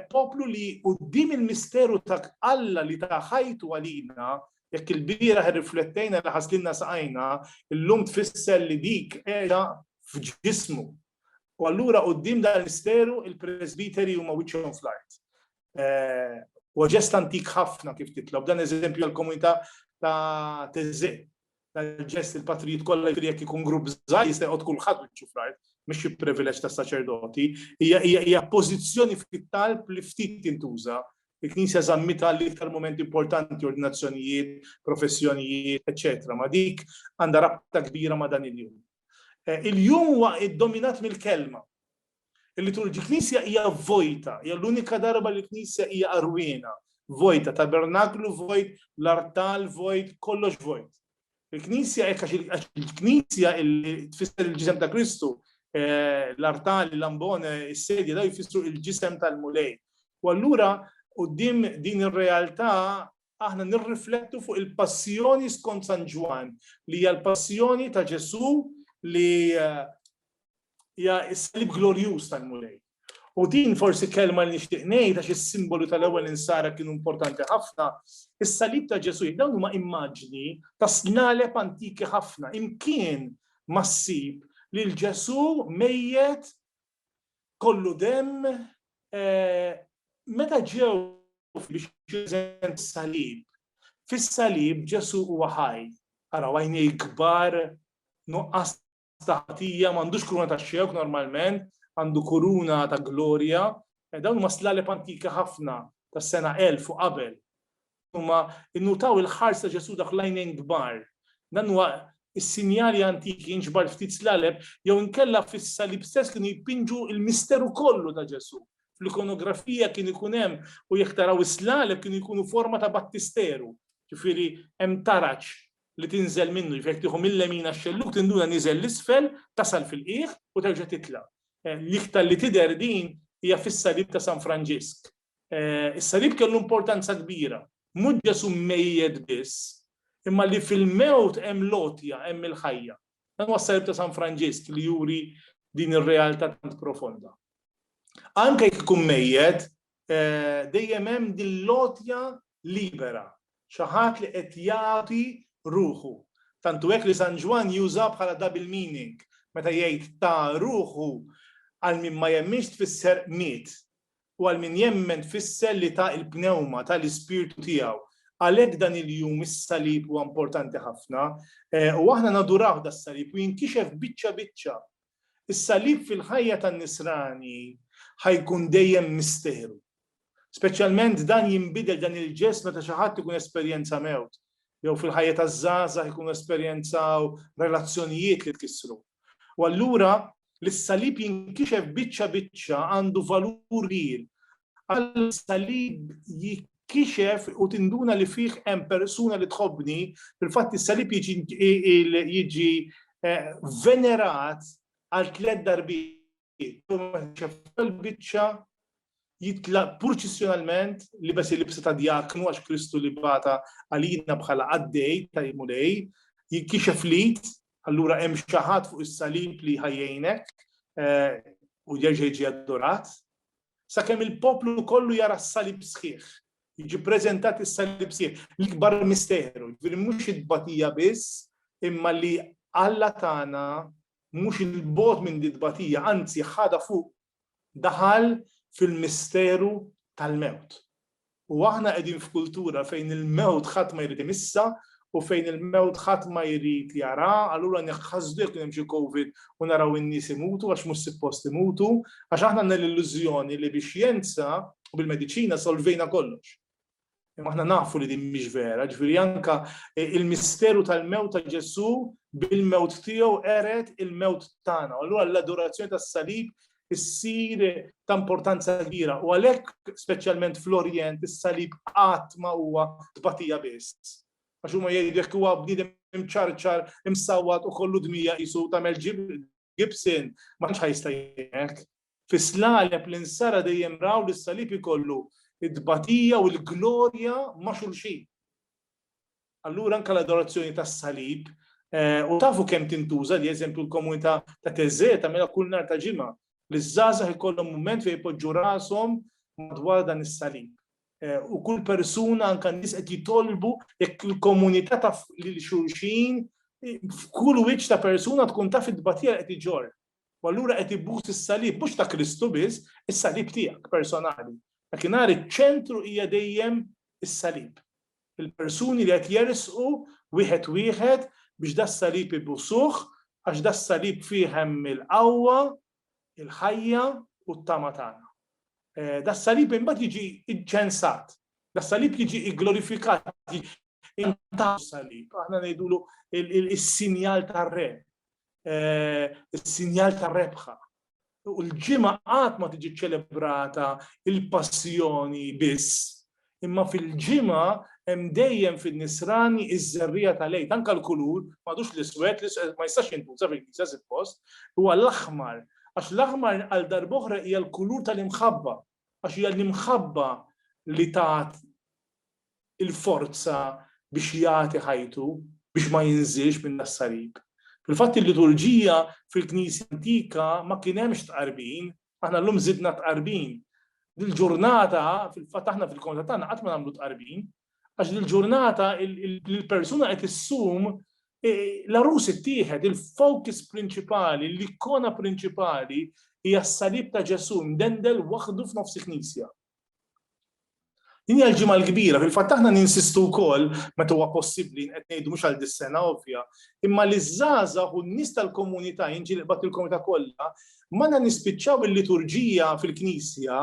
poplu li quddiem il-misteru ta' Alla li ta' ħajtu għalina. Jekk il-bieraħ irriflettejna li ħaslilna saqajna, illum tfisser li dik qiegħda f'ġismu. U allura quddiem dan il-misteru il-presbiteri huma wiċċhom fl-art. Huwa ġest antik ħafna kif titlob. Dan eżempju għall-komunità ta' Teżżej. Ġest il-patrijiet kollha jekk ikun grupp żgħar jista' jqgħod kulħadd wiċċu fl-art, mhix xi privileġġ tas-saċerdoti, hija pożizzjoni fit-talb li ftit tintuża. Il-Knisja żammita l-iktar momenti importanti, ordinazzjonijiet, professjonijiet, eccetera. Ma dik għandha rabta kbira ma' dan il-jum. Il-jum huwa dominat mill-kelma. Il-Knisja hija vojta, hija l-unika darba li l-Knisja hija arwina. Vojta, tabernaklu vojt, l-artal vojt, kollox vojt. Il-Knisja il-Knisja tfisser il-ġisem ta' Kristu, l-artal, l-ambone, is-sedja da jfissru il-ġisem tal-mulej. U allura quddiem din ir-realtà aħna nirriflettu fuq il-passjoni skont San Ġwan li hija l-passjoni ta' Ġesu li hija s-salib glorjuż tal-mulej. U din forsi kelma li nixtieq ngħid għax is-simbolu tal-ewwel insara kienu importanti ħafna. Is-salib ta' Ġesu dawn huma immaġni ta' snaleb antiki ħafna, imkien massib li l-Ġesu mejjed kollu demm meta ġew biex jiżent is-salib. Fis-salib Ġesu huwa ħaj, araw għajnej kbar, nuqqas ta' ħatija, m'għandux kuruna ta' xewk normalment, għandu kuruna ta' glorja, dawn huma slaleb antika ħafna tas-sena 1000 u qabel. Huma innutaw il-ħars ta' Ġesu dak l-għajnejn kbar. Dan huwa is-sinjali antiki inġbar ftit slaleb jew inkella fis-salib stess kienu jpinġu il-misteru kollu ta' Ġesu. Fl-ikonografija kien ikun hemm u jekk taraw is-slaleb kienu jkunu forma ta' battisteru. Ġifieri hemm taraċ li tinżel minnu, jekk tieħu mill-lemin għax-xelluk tinduna niżel l-isfel, tasal fil-qiegħ u terġa' titla'. L-iktar li tidher din hija fis-salib ta' San Franġisk. Is-salib kellu importanza kbira, mhux Ġesu mejjed biss, imma li fil-mewt hemm lotja, hemm il-ħajja. Dan huwa s-salib ta' San Franġisk li juri din ir-realtà tant profonda. Anke jekk ikun mejjed, dejjem hemm din lotja libera, xi ħadd li qed jagħti ruħu. Tantu hekk li San Ġwan juża bħala double meaning, meta jgħid ta' ruħu għal min ma jemminx tfisser miet u għal min jemmen tfisser li ta' il-pnewma, ta' l-ispirtu tiegħu. Għalhekk dan il-jum is-salib huwa importanti ħafna u aħna naduraw da s-salib u jinkixef biċċa biċċa. Is-salib fil-ħajja tan-nisrani ħajkun dejjem misteru. Speċjalment dan jinbidel dan il-ġest meta xi ħadd ikun esperjenza mewt. Jew fil-ħajja taż-żgħażagħ ikunu esperjenzaw relazzjonijiet li tkissru. U allura l-salib jinkixef biċċa biċċa għandu valur kbir. Għal-salib jinkixef u tinduna li fih hemm persuna li tħobbni, fil-fatt is-salib jiġi venerat għal 3 darbiet. Il-biċċa jitla purċissjonalment li bes il-libsa ta' djaknu għax Kristu li bata għalina bħala għaddej ta' mulej, jinkixef lit, allura hemm xi ħadd fuq is-salib li ħajjejnek u jerġa' jiġi adorat, sakemm il-poplu kollu jara s-salib sħiħ, jiġi preżentat is-salib sħiħ, l-ikbar misteru, ġifieri mhux id-tbatija biss, imma li Alla tagħna mhux il-bogħod minn id-tbatija, anzi ħada fuq daħal fil-misteru tal-mewt. U aħna qegħdin f'kultura fejn il-mewt ħadd ma jrid imissa u fejn il-mewt ħadd ma jrid jara, allura neħħażdu jekk hemm xi COVID u naraw in-nies imutu għax mhux suppost imutu, għax aħna għandna l-illużjoni li bix-xjenza u bil-mediċina solvejna kollox. Imma aħna nafu li din mhix vera, ġifieri anke il-misteru tal-mewt ta' Ġesu bil-mewt tiegħu eret il-mewt tagħna. Allura l-adorazzjoni tas-salib issir ta' importanza kbira u għalhekk speċjalment fl-Orjent is-salib qatt ma huwa tbatija biss. Għax huma jgħidu jekk huwa bniedem imċarċar, imsawwad u kollu dmija qisu tagħmel Gibson, ma tantx ħajsta hekk. Fis-slaleb li nsara dejjem raw li s-salib ikollu id-tbatija u l-glorja ma' xulxin. Allura anke l-adorazzjoni tas-salib u tafu kemm tintuża, li eżempju l-komunità ta' Teżżejjed tagħmilha kull nhar ta' ġimgħa li żgħażagħ ikollhom mument fejn jpoġġu rashom madwar dan is-salib. U kull persuna anke nies qed jitolbu jekk il-komunità taf lil xulxin f'kull wiċċ ta' persuna tkun taf id-tbatija qed iġorr. U allura qed ibbus is-salib mhux ta' Kristu biss, is-salib tiegħek personali. Dakinhar iċ-ċentru hija dejjem is-salib. Il-persuni li qed jersqu wieħed wieħed biex da s-salib ibusuh għax da s-salib fih hemm il-qawwa, il-ħajja u t-tama tagħna. Da s-salib imbagħad jiġi iċċensat, da s-salib jiġi glorifikat, intaħ s-salib. Aħna ngħidulu is-sinjal tar-re, is-sinjal tar-rebħa. U l-ġimgħa qatt ma tiġi ċċelebrata il-passjoni biss, imma fil-ġimgħa hemm dejjem fin-nisrani iż-żerrija tal-lejl, anke l-kulur m'għadux l-iswed ma jistax jintuża fil-Knisja suppost, huwa l-aħmar. Għax l-aħmar għal darb'oħra hija l-kulur tal-imħabba, għax hija l-imħabba li tat il-forza biex jagħti ħajtu biex ma jinżilx minn as-salib. Fil-fatt il-liturġija fil-Knisja Antika ma kien hemmx tqarbin, aħna llum żidna tqarbin. Dil-ġurnata fil-fatt aħna fil-komunità tagħna qatt ma nagħmlu tqarbin, għax dil-ġurnata il-persuna qed issum l-arus ittieħed, il-focus prinċipali, l-ikona prinċipali hija s-salib ta' Ġesu mdendel waħdu f'nofs il-Knisja. Din hija l-ġimgħa l-kbira, fil-fatt aħna ninsistu wkoll meta huwa possibbli qed ngħidu mhux għal dis-sena ovvja, imma li żgħażagħ u n-nies tal-komunità jinġilqbad il-komunità kollha ma nispiċċaw il-liturġija fil-Knisja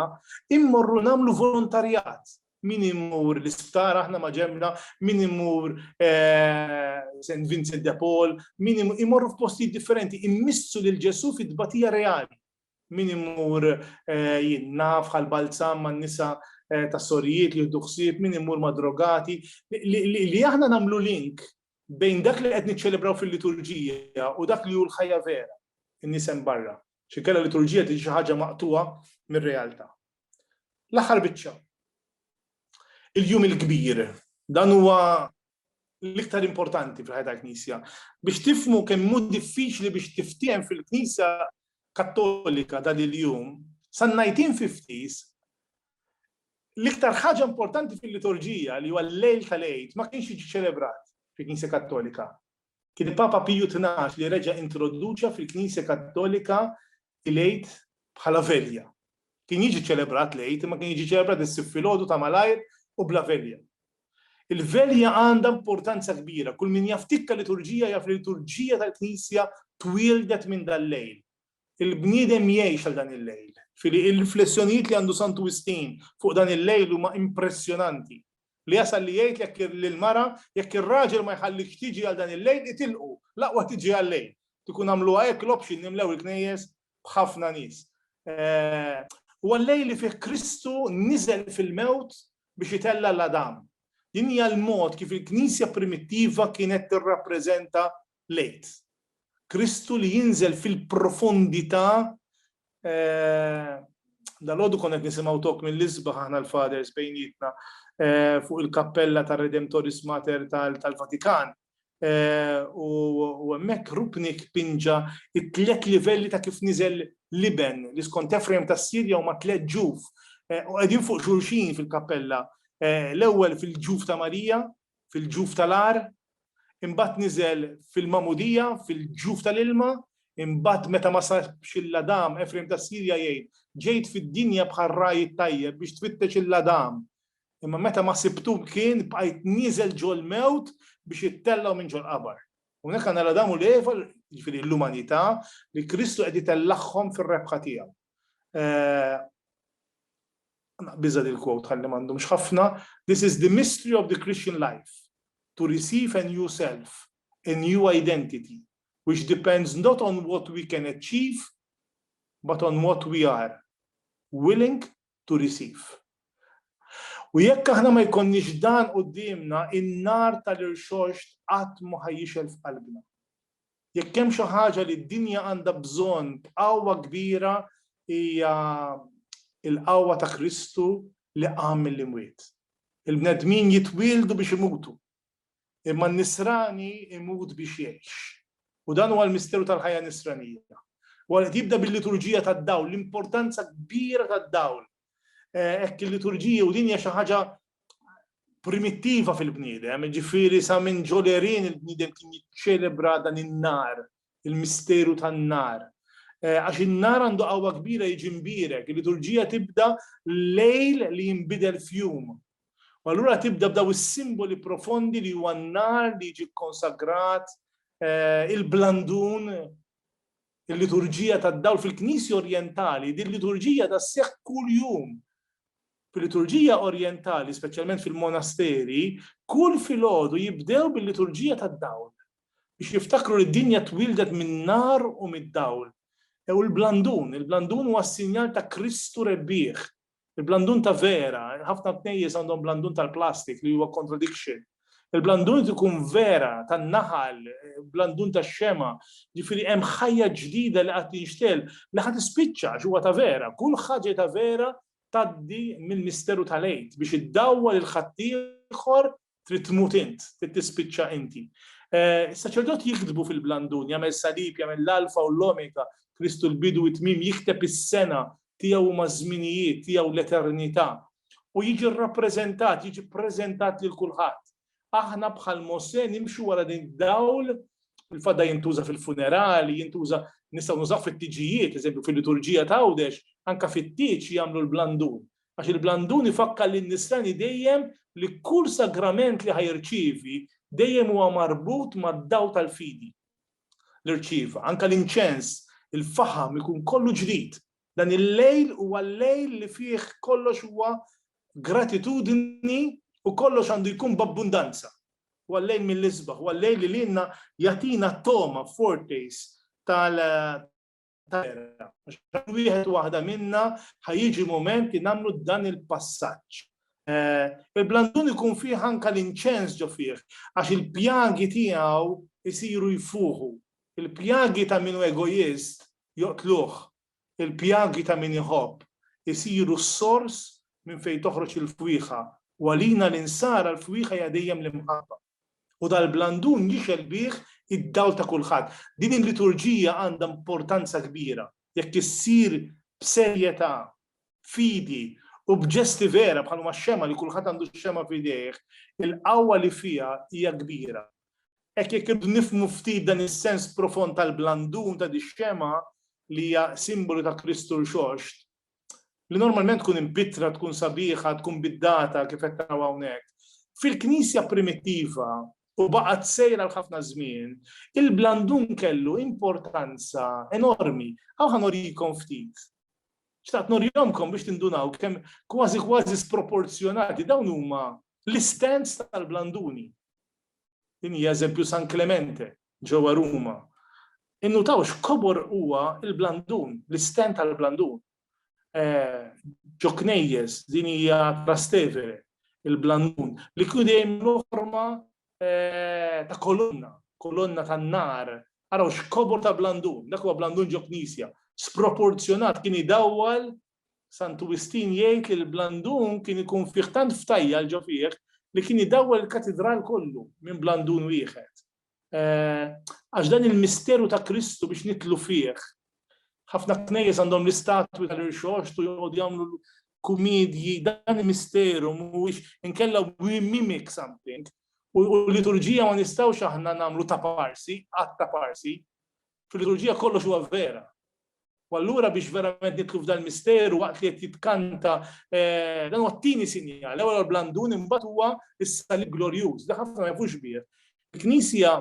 immorru nagħmlu volontarjat. Min imur l-isptar aħna ma ġemna, min imur St. Vincent de Paul, min imorru f'postijiet differenti, immissu lil Ġesu fid-tbatija reali. Min imur jinnaf bħal-balzam man-nisa ta' sorijiet li jidduħsieb, min imur ma' drogati, li aħna nagħmlu link bejn dak li qed niċċelebraw fil-liturġija u dak li hu l-ħajja vera, in-nies hemm barra. Xi kellha liturġija tiġi xi ħaġa maqtuha mir-realtà. L-aħħar biċċa. Il-jum il-kbir, dan huwa l-iktar importanti fil-ħajja tal-Knisja. Biex tifhmu kemm hu diffiċli biex tiftiem fil-Knisja Kattolika dan il-jum, san-1950s l-iktar ħaġa importanti fil-liturġija li huwa l-lejl tal-Eid ma kienx jiġi ċelebrat fil-Knisja Kattolika. Kien il-Papa Piju XII li reġa' introduċa fil-Knisja Kattolika l-Eid bħala velja. Kien jiġi ċelebrat l-Eid, ma kien jiġi ċelebrat is-siffilodu ta' malajr u bla velja. Il-velja għandha importanza kbira, kull min jaftikka liturġija jaf liturġija tal-Knisja twildet minn dal-lejl. Il-bniedem jgħix għal dan il-lejl. Il-riflessjonijiet li għandu Sant Wistin fuq dan il-lejl huma impressjonanti. Li jasal li jgħid jekk lil-mara, jekk ir-raġel ma jħallix tiġi għal dan il-lejl itilqu, laqwa tiġi għal-lejl. Tikun għamluha hekk l-option nimlew il-knejjes b'ħafna nies. U għal-lejl li fih Kristu niżel fil-mewt biex jitella l-Adam. Din hija l-mod kif il-Knisja primittiva kienet tirrappreżenta lejl. Kristu li jinżel fil-profondità dal-għodu konet nisimgħu tok mill-isbaħ aħna l-Fathers bejnietna fuq il-kappella tar-Redemptoris Mater tal-Vatikan. U hemmhekk Rupnik pinġa it-tliet livelli ta' kif niżel Liben, li skont Efrem tas-Sirja huma tliet ġuf. U qegħdin fuq xulxin fil-kappella. L-ewwel fil-ġuf ta' Marija, fil-ġuf tal-Ar, imbagħad niżel fil-Mamudija, fil-ġuf tal-ilma, imbagħad meta ma sarx il-Ladam, Efrem tas-Sirja jgħid, ġejt fid-dinja bħal rajt tajjeb biex twittex il-Ladam. Imma meta ma sibtu kien bqajt nieżel ġol mewt biex jittellaw minn ġol qabar. U hekk għandna l-Adamu l-Eva, jiġifieri l-umanità, li Kristu qed jitellaħħom fir-rebħa tiegħu. Biża' il-quote ħalli m'għandhomx ħafna. This is the mystery of the Christian life. To receive a new self, a new identity, which depends not on what we can achieve, but on what we are willing to receive. U jekk aħna ma jkollniex dan qudiemna, in-nar tal-irxoxt qatt ma ħajjixel f'qalbna. Jekk hemm xi ħaġa li d-dinja għandha bżonn b'qawwa kbira hija l-qawwa ta' Kristu li qam mill-imwiet. Il-bnedmin jitwildu biex imutu, imma n-nisrani imut biex jgħix. U dan huwa l-misteru tal-ħajja nisranija. U qed jibda bil-liturġija tad-dawl, l-importanza kbira tad-dawl. Hekk il-liturġija u din hija xi ħaġa primittiva fil-bniedem, ġifieri sa minn ġolerin il-bniedem kien jiċċelebra dan in-nar, il-misteru tan-nar. Għax in-nar għandu qawwa kbira jiġi mbierek, il-liturġija tibda lejl li jinbidel fjum. U allura tibda b'daw is-simboli profondi li huwa n-nar li jiġi konsagrat, il-blandun, il-liturġija tad-dawl fil-Knisja Orjentali, din liturġija tas-seħħ kull jum. Fil-liturġija orjentali, speċjalment fil-monasteri, kull filgħodu jibdew bil-liturġija tad-dawl biex jiftakru li d-dinja twildet min-nar u mid-dawl. U l-blandun huwa s-sinjal ta' Kristu rebbieħ, il-blandun ta' vera, ħafna knejjes għandhom blandun tal-plastik li huwa contradiction. Il-blandun ikun vera, tan-naħal, blandun tax-xema, ġifieri hemm ħajja ġdida li qed tinxtel li ħadd tispiċċa huwa ta' vera, kull ħaġa ta' vera tgħaddi mill-misteru tal-Eid biex iddawwal il-ħaddiem ieħor trid tmut int, trid tispiċċa inti. Is-saċerdot jiktbu fil-blandun, jagħmel salib, jagħmel l-alfa u l-omega, Kristu l-bidu u t-tmiem, jikteb is-sena tiegħu ma' żminijiet, tiegħu l-eternità. U jiġi rrappreżentat, jiġi ppreżentat lil kulħadd. Aħna bħal Mosè nimxu wara din dawl, il-fadda jintuża fil-funerali, jintuża nistgħu nużaw fit-tiġijiet, eżempju fil-liturġija ta' għawdex, anke fit-tieġ jagħmlu l-blandun. Għax il-blandun ifakkar lin-nisrani dejjem li kull sagrament li ħajrċievi dejjem huwa marbut mad-daw tal-fidi. L-irċieva, anke l-inċens, il-faħam ikun kollu ġdid. Dan il-lejl huwa l-lejl li fih kollox huwa gratitudni u kollox għandu jkun b'abbundanza. Huwa l-lejl mill-isbaħ, huwa l-lejl li lilna jagħtina toma fortes tal-era. Wieħed waħda minna ħajjiġi moment li nagħmlu dan il-passaġġ. Il-blandun ikun fih anke l-inċens ġo fih, għax il-pjagi tiegħu jsiru jfuħu. Il-pjagi ta' min egoist joqtluh, il-pjagi ta' min iħobb jsiru s-sors minn fejn toħroġ il-fwieħa. U għalina l-insara l-fwieħa hija dejjem l-imħabba. U dal-blandun jixel bih id-dawl ta' kulħadd. Din il-liturġija għandha importanza kbira. Jekk issir b'serjetà, fidi u b'ġesti vera bħalma x-xema li kulħadd għandu x-xema f'idejh, il-qawwa li fiha hija kbira. Hekk jekk irdu nifhmu ftit dan is-sens profond tal-blandun ta' dix-xema li hija simbolu ta' Kristu l-xoxt, li normalment tkun imbittra, tkun sabiħa, tkun biddata kif qed taraw hawnhekk. Fil-Knisja primittiva u baqgħet sejra l-ħafna żmien, il-blandun kellu importanza enormi. Aw ħanorikom ftit. Xtaqt norjomkom biex tindunaw kemm kważi sproporzjonati dawn huma l-istands tal-blanduni. Din hija eżempju San Clemente ġewwa Ruma. Innutaw x'kobor huwa il-blandun, l-istand tal-blandun. Ġo Knejjes, din hija Trastevere, il-blandun, li kienu dejjem forma ta' kolonna tan-nar. Araw x'kobor ta' blandun, dak huwa blandun ġo Knisja, sproporzjonat kien idawwal. Sant Wistin jgħid li l-blandun kien ikun fih tant ftajjal ġo fih li kien idawwal il-katedral kollu minn blandun wieħed. Għax dan il-misteru ta' Kristu biex nitlu fih. Ħafna knejjes għandhom l-istatwi tal-irxoxtu jgħodu jagħmlu kumidji, dan il-misteru mhuwiex inkella we mimic something. U l-liturġija ma nistgħux aħna nagħmlu ta' parsi, qatt ta' parsi, fil-liturġija kollox huwa vera. U allura biex verament nitlu f'dan il-misteru waqt li qed jitkanta dan huwa t-tieni sinjal. L-ewwel blandun imbagħad huwa is-salib glorjuż, dak ħafna ma jafux bih. Il-Knisja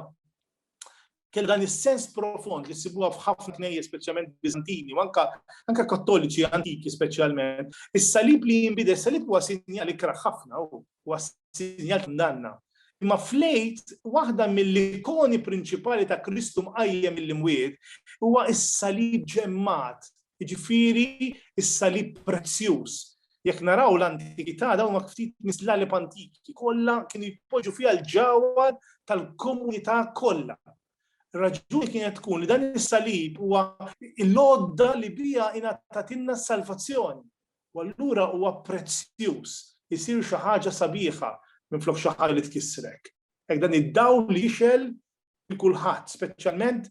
kell dan is-sens profond li sibuha f'ħafna knejjes speċjalment Biżantini u anke Kattoliċi antiki speċjalment. Is-salib li jinbidel, is-salib huwa sinjal ikraħ ħafna, huwa sinjal kundanna. Imma flejt waħda mill-ikoni prinċipali ta' Kristu mqajjem mill-imwiet huwa is-salib ġemmat, jiġifieri is-salib prezzjuż. Jekk naraw l-antikità dawn ma ftit mislalib antiki kollha kienu jpoġġu fiha l-ġawad tal-komunità kollha. Ir-raġuni kienet tkun li dan is-salib huwa l-għodda li bija ingħatatilna s-salvazzjoni. U allura huwa prezzjuż, isir xi ħaġa sabiħa minflok xi ħaġa li tkissrek. Hekk dan id-dawl li jixel kulħadd, speċjalment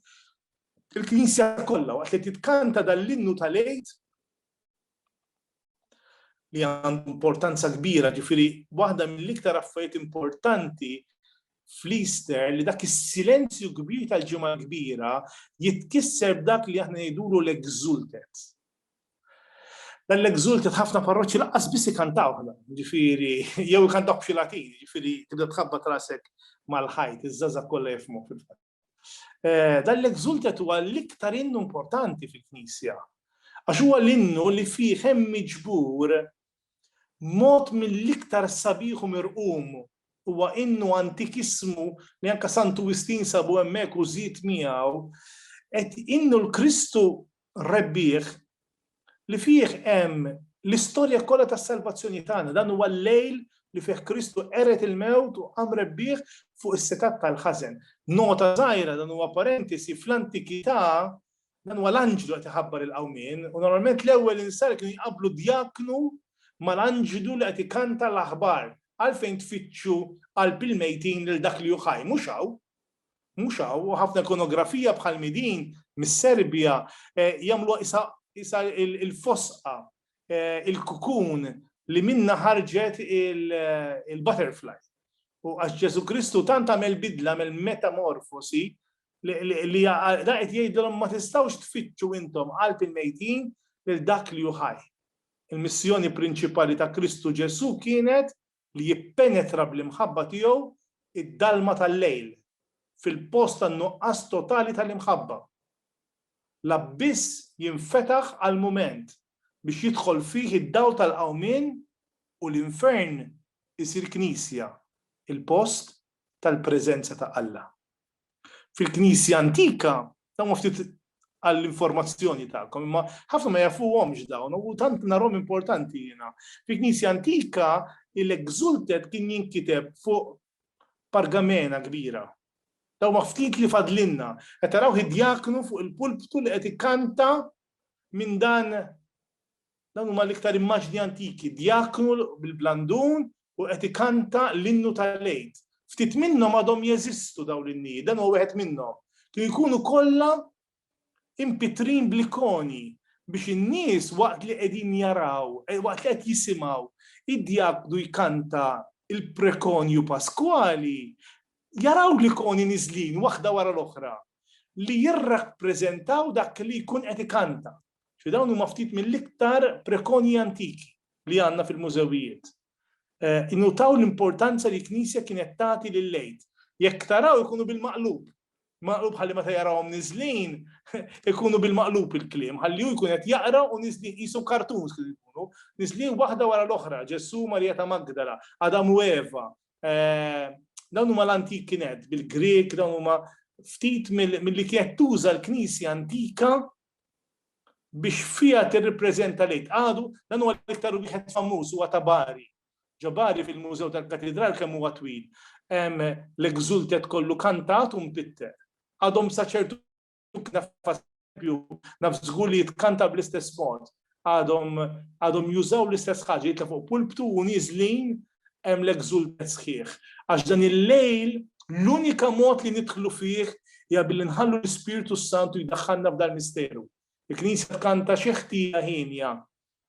il-Knisja kollha waqt li titkanta dal-innu tal-Eid li għandu importanza kbira, ġifieri waħda mill-iktar affarijiet importanti fl-Easter li dak is-silenzju kbir tal-ġimgħa kbira jitkisser b'dak li aħna ngħidulu l-exultet. Dan l-exultet ħafna parroċċi laqqas biss ikkantaw ħla, ġifieri jew ikantaw b'xi Latin, ġifieri tibda tħabbat rasek mal-ħajt, iż-żgħażagħ kollha jifhmu fil-fatt. Dan l-exultet huwa l-iktar innu importanti fil-Knisja. Għax huwa l-innu li fih hemm miġbur mod mill-iktar sabiħ u mirqum huwa innu antikismu li anke Santu Wistin sabu hemmhekk u żid miegħu qed innu l-Kristu rebbieħ li fih hemm l-istorja kollha tas-salvazzjoni tagħna. Dan huwa l-lejl li fih Kristu qeret il-mewt u qam rebbieħ fuq is-setat tal-ħażen. Nota żgħira dan huwa parentesi fl-antikità dan huwa l-anġlu qed iħabbar il-qawmien u normalment l-ewwel insar kienu jqabblu djaknu mal-anġlu li qed ikanta l-aħbar. għalfejn tfittxu qalb il-mejtin lil dak li hu ħaj. Mhux hawn, u ħafna ikonografija bħal midin mis-Serbja jagħmlu isa il-fosqa, il-kukun li minna ħarġet il-butterfly. U għax Ġesu Kristu tant għamel bidla, għamel metamorfosi li daqet jgħidulhom ma tistgħux tfittxu intom qalb il-mejtin lil dak li hu ħaj. Il-missjoni prinċipali ta' Kristu Ġesu kienet li jippenetra bl-imħabba tiegħu id-dalma tal-lejl fil-post tan-nuqqas totali tal-imħabba. La biss jinfetaħ għal-mument biex jidħol fih id-dawl tal-qawmien u l-infern isir knisja, il-post tal-preżenza ta' Alla. Fil-knisja antika, dawn ftit għall-informazzjoni tagħkom, imma ħafna ma jafuhomx dawn, u tant narhom importanti jiena. Fil-knisja antika il-Exultet kien jinkiteb fuq pargamena kbira. Daw ma ftit li fadlinna, qed taraw id-djaknu fuq il-pulptu li qed ikkanta minn dan huma l-iktar immaġni antiki, djaknu bil-blandun u qed ikkanta l-innu tal-lejl. Ftit minnhom għadhom jeżistu dawn l-inni, dan huwa wieħed minnhom. Kienu jkunu kollha impitrin bl-ikoni biex in-nies waqt li qegħdin jaraw, waqt li qed jisimgħu, id-djaknu jkanta il-prekonju paskwali, jaraw l-ikoni niżlin waħda wara l-oħra li jirrappreżentaw dak li jkun qed ikanta. Dawn huma ftit mill-iktar prekonji antiki li għandna fil-mużewijiet. Innutaw l-importanza li l-Knisja kienet tagħti lil-lejl. Jekk taraw ikunu bil-maqlub. Maqlub ħalli meta jarawhom niżlin ikunu bil-maqlub il-kliem, ħalli hu jkun qed jaqra u niżlin qisu cartoons kif ikunu, niżlin waħda wara l-oħra, Ġesu, Marija ta' Magdala, Adam u Eva. Dawn huma l-antik kienet bil-Grek, dawn huma ftit milli kienet tuża l-Knisja antika biex fija tirrippreżenta lejl. Għadu dan huwa l-iktar wieħed famuż huwa ta' Bari. Ġabari fil-Mużew tal-Katedral kemm huwa twil. Hemm l-Exultet kollu kantat u mpitter. Għadhom sa ċertu naf żgur li jitkanta bl-istess mod. Għadhom jużaw l-istess ħaġa jitla fuq pulptu u niżlin hemm l-Exultet sħiħ. Għax dan il-lejl l-unika mod li nidħlu fih hija billi nħallu l-Ispiritu Santu jiddaħħalna f'dan misteru. Il-Knisja tkanta xi ħtija ħinja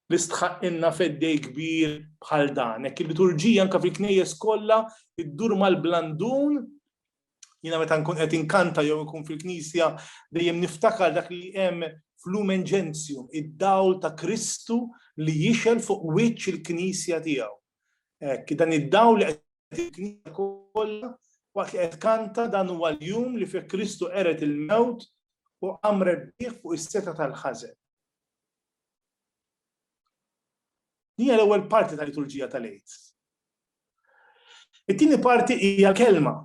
li stħaqqilna f'eddej kbir bħal dan. Hekk il-liturġija anke fil-knejjes kollha iddur mal-blandun. Jiena meta nkun qed inkanta jew nkun fil-Knisja dejjem niftakar dak li hemm f'Lumen Gentium, id-dawl ta' Kristu li jixel fuq wiċċ il-Knisja tiegħu. Hekk dan id-dawl li qed il-Knisja kollha waqt li qed kanta dan huwa l-jum li fih Kristu qeret il-mewt u qam rebbieħ fuq is-seta tal-ħażen. Hija l-ewwel parti tal-liturġija tal-Eid. It-tieni parti hija l-kelma.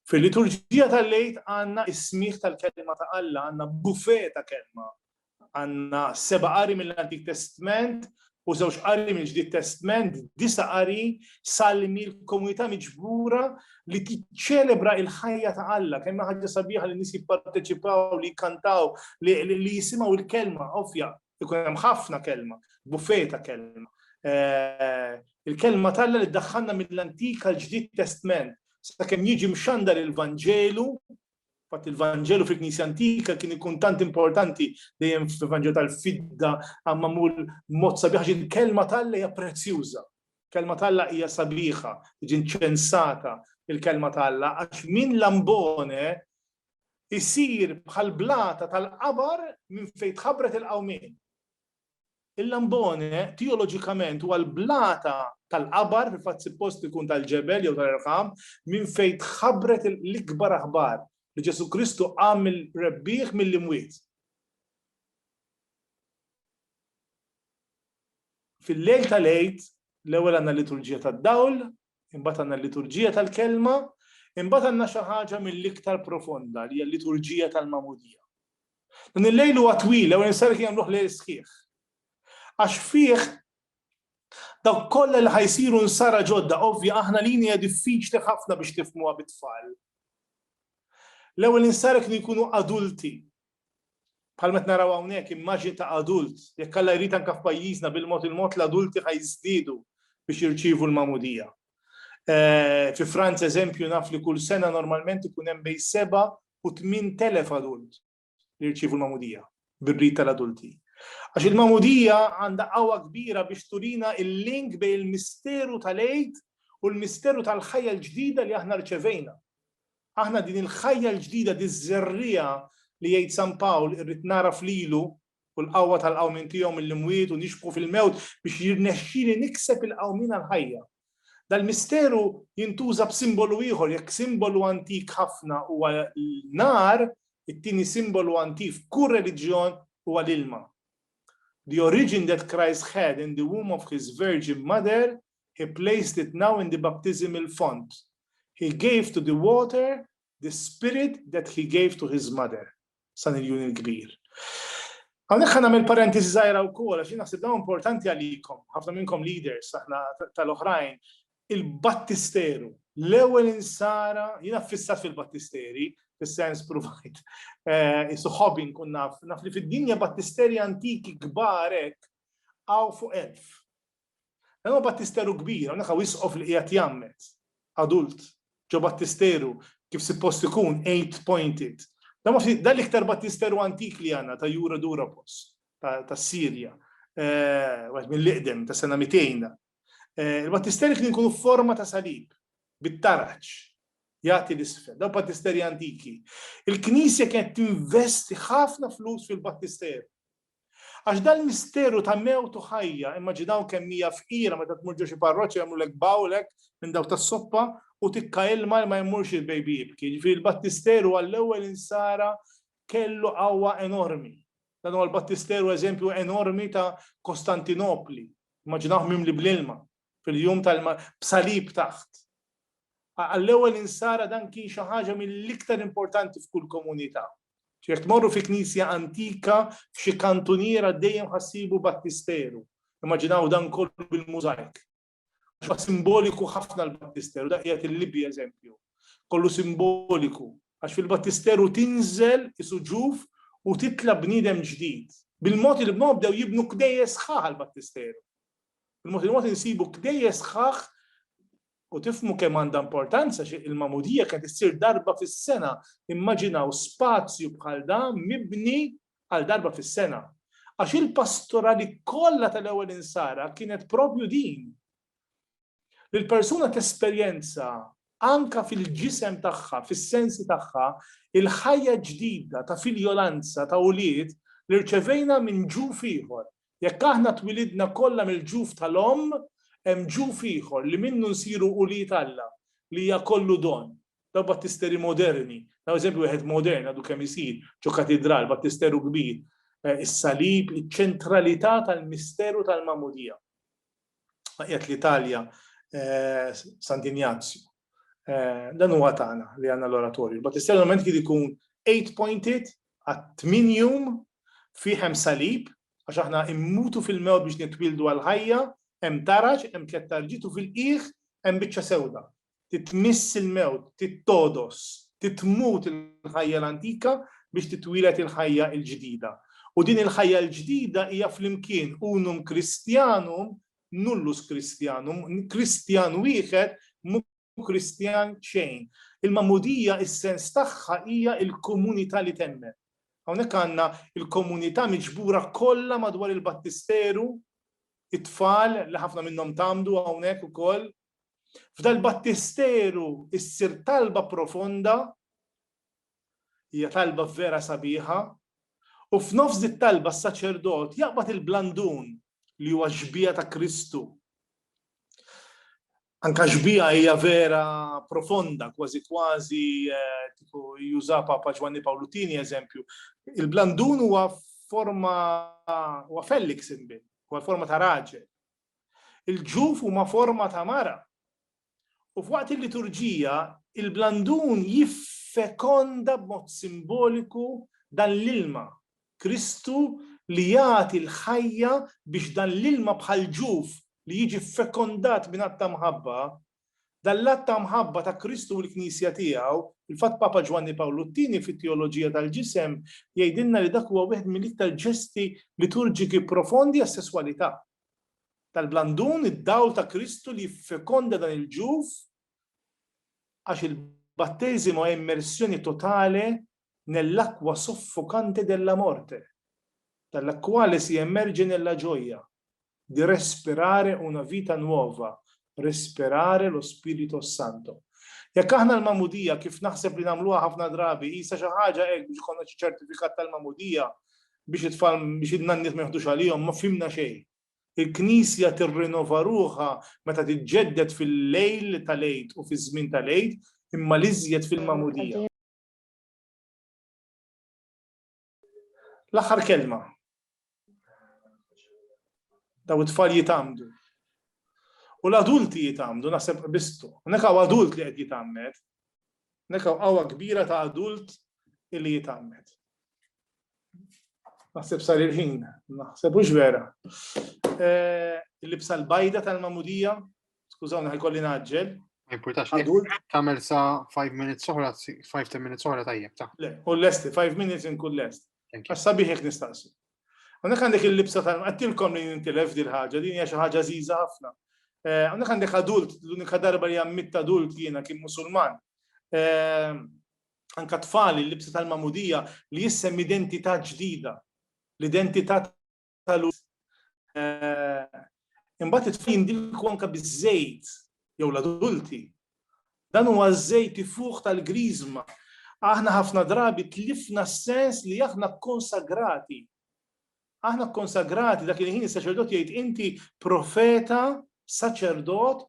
Fil-liturġija tal-Eid għandna is-smigħ tal-kelma ta' Alla, għandna buffet ta' kelma. Għandna 7 qari mill-Antik Testament u 2 qari mill-Ġdid Testament, 9 qari salmi l-komunità miġbura li tiċċelebra il-ħajja ta' Alla. Kemm ħaġa sabiħa li nies jipparteċipaw, li jkantaw, li jisimgħu il-kelma, ovvja, ikun hemm ħafna kelma, buffet ta' kelma. Il-kelma ta' Alla li ddaħħalna mill-Antik għall-Ġdid Testament. Sakemm jiġi mxandar il-Vanġelu, fatt il-Vanġelu fil-Knisja Antika kien ikun tant importanti dejjem fil-Vanġelu tal-fidda għammamul mod sabiħ il-kelma tal-Alla hija prezzjuża. Kelma tal-Alla hija sabiħa, jiġi inċensata il-kelma tal-Alla għax min l-ambone isir bħal blata tal-qabar minn fejn tħabbret il-qawmien. Il-lambone teoloġikament huwa l-blata tal-qabar fil-fatt suppost ikun tal-ġebel jew tal-irqam minn fejn tħabbret l-ikbar aħbar li Ġesu Kristu qam mill-rebbieħ mill-imwiet. Fil-lejl tal-Eid l-ewwel għandna l-liturġija tad-dawl, imbagħad għandna l-liturġija tal-kelma, imbagħad għandna xi ħaġa mill-iktar profonda li hija l-liturġija tal-Magħmudija. Dan il-lejl huwa twil, ewwel insarek jagħmluh lejl sħiħ. Għax fih dawk kollha li ħajsiru nsara ġodda, ovvja aħna lini hija diffiċli ħafna biex tifhmuha bit-tfal. L-ewwel insarek li jkunu adulti. Bħal meta naraw hawnhekk immaġni ta' adult, jekk Alla jrid anke f'pajjiżna bil-mod l-adulti ħajżdiedu biex jirċievu l-Magħmudija. Fi Franza eżempju naf li kull sena normalment ikun hemm bejn 7 u 8,000 adult li jirċievu l-magħmudija bir-rit tal-adulti. Għax il-magħmudija għandha qawwa kbira biex turina il-link bejn il-misteru tal-għid u l-misteru tal-ħajja l-ġdida li aħna rċevejna. Aħna din il-ħajja l-ġdida diż-żerrija li jgħid San Pawl irrid nara flilu u l-qawwa tal-qawmin tiegħu mill-imwiet u nixbħu fil-mewt biex jirnexxieli nikseb il-qawmin għall-ħajja. Dal-misteru jintuża b'simbolu ieħor, jekk simbolu antik ħafna huwa l-nar, it-tieni simbolu antik f'kull reliġjon huwa l-ilma. The origin that Christ had in the womb of his Virgin Mother, he placed it now in the baptismal font. He gave to the water the spirit that he gave to his mother. San il-jun il-kbir. Għawnek ħana mill parentesi zaħira u kol, għaxin naħseb dawn importanti għalikom, ħafna minnkom leaders, aħna tal-oħrajn, il-battisteru, l-ewwel insara, jina fissat fil-battisteri, fis-sens provide, suħobin kun naf li fid-dinja battisteri antiki kbarek għaw fuq 1000. Għannu battisteru kbir, għawnek għaw jisqof li qiegħed jammet, adult, ġo battisteru, kif suppost ikun 8-pointed. Da l-iktar battisteru antik li għanna, ta' Jura Durapos, ta' Sirja, mill-iqdem, ta' sena 200. Il-battisteri kien ikunu forma ta' salib, bit-taraċ, jagħti l-isfel, da' battisteri antiki. Il-Knisja kienet tinvesti ħafna flus fil-battisteru. Għax dal-misteru ta' mewtu ħajja, immaġinaw kemm hija fqira meta tmur ġo xi parroċċja jagħmlulek bawlek minn daw tas-soppa u tikka ilma ma jmurx il-baby jibki. Ġifieri il-battisteru għall-ewwel insara kellu qawwa enormi. Dan huwa l-battisteru eżempju enormi ta' Kostantinopli. Immaġinaw mimli bl-ilma fil-jum b'salib taħt. Għall-ewwel insara dan kien xi ħaġa mill-iktar importanti f'kull komunità. Jekk tmorru fi knisja antika f'xi kantuniera dejjem ħassibu battisteru. Immaġinaw dan kollu bil-mużajk. Għax simboliku ħafna l-battisteru, da qiegħed il-Libja eżempju. Kollu simboliku. Għax fil-battisteru tinżel isuġuf u titla bniedem ġdid. Bil-mod li bdew jibnu kdejjes sħaħ għall-battisteru. Bil-mod insibu kdejjes sħaħ u tifmu kemm għandha importanza il-magħmudija kienet issir darba fis-sena. Immaġinaw spazju bħal dan mibni għal darba fis-sena. Għax il-pastorali kollha tal-ewwel insara kienet propju din. L-persuna tesperjenza anka fil-ġisem tagħha, fis-sensi tagħha, il-ħajja ġdida ta' filjolanza ta' ulied li rċevejna minn ġuf ieħor. Jekk aħna twilidna kollha mill-ġuf tal-omm, hemm ġuf ieħor li minnu nsiru ulied Alla li hija kollu don. Daw battisteri moderni, daw eżempju wieħed modern għadu kemm isir, ġo katedral, battisteru kbir, is-salib, iċ-ċentralità tal-misteru tal-magħmudija. Qiegħed l-Italja Sant'Ignazio. Dan huwa tagħna li għandna l-oratorju. Il-battisteru normalment kien ikun 8-pointed għat-8 fih hemm salib għax aħna immutu fil-mewt biex nitwildu għal-ħajja, hemm taraġ, hemm tliet tarġiet u fil-qiegħ hemm biċċa sewda. Titmiss il-mewt, tittodos, titmut il-ħajja l-antika biex titwilet il-ħajja l-ġdida. U din il-ħajja l-ġdida hija flimkien unum Christianum nullus Christianum, Kristjan wieħed mu Kristjan xejn. Il-magħmudija is-sens tagħha hija l-komunità li temmen. Hawnhekk għandna il-komunità miġbura kollha madwar il-battisteru, it-tfal li ħafna minnhom tagħmdu hawnhekk ukoll. F'dal-battisteru issir talba profonda, hija talba vera sabiħa, u f'nofs dit-talba s-saċerdot jaqbad il-blandun li huwa ġbija ta' Kristu. Anka ġbija hija vera profonda, kważi juża Papa Giovanni Paolutini eżempju. Il-blandun huwa Felix imbil, huwa forma ta' raġel. Il-ġuf huma forma ta' mara. U f'waqt il-liturġija, il-blandun jiffekonda b'mod simboliku dan l-ilma. Kristu li jagħti l-ħajja biex dan l-ilma bħal ġuf li jiġi fekondat minn ta' mħabba, dan l-att ta' mħabba ta' Kristu u l-Knisja tiegħu, il-fatt Papa Giovanni Paolutini fit-teoloġija tal-ġisem jgħidilna li dak huwa wieħed mill-iktar ġesti liturġiki profondi għas-sesswalità. Tal-blandun id-dawl ta' Kristu li fekonda dan il-ġuf Għax il-battesimo è immersjoni totale nell'acqua soffocante della morte, dalla quale si emerge nella gioia di respirare una vita nuova, respirare lo Spirito Santo. Jekk aħna l-mamudija kif naħseb li nagħmluha ħafna drabi, isa xi ħaġa hekk biex ikollna xi ċertifikat tal-mamudija biex it-tfal biex id-nannies ma jaħdux għalihom, ma fhimna xejn. Il-Knisja tirrinova ruħha meta tiġġedded fil-lejl tal-Eid u fiż-żmien tal-Eid imma l-iżjed fil-mamudija. L-aħħar kelma. Daw it-tfal jitamdu. U l-adulti jitamdu, naħseb bistu. Nek hawn adult li qed jitammed. Nek hawn qawwa kbira ta' adult li jitammed. Naħseb sar il-ħin, naħseb hux vera. Il-libsa l-bajda tal-mamudija, skużawni ħajkolli naġġel. Ma importax, tagħmel sa 5 minutes oħra, 5-10 minutes oħra tajjeb ta'. Le, u l-lesti, 5 minutes inkun lest. Għax sabiħ jekk nistaqsi. Għandek għandek il-libsa għattilkom li nintilef di l-ħaġa, din hija xi ħaġa żgħiża ħafna. Għandek għandek adult, l-unika darba li għammitt adult jiena kien Musulman. Anka tfal il-libsa tal-mamudija li jissem identità ġdida, l-identità tal-ut. Imbagħad it-tfal jindilku anke biż-żejt jew l-adulti. Dan huwa żejt fuq tal-griżma. Aħna ħafna drabi tlifna s-sens li aħna konsagrati. Aħna konsagrati dak il-ħin is-saċerdot jgħid inti profeta, saċerdot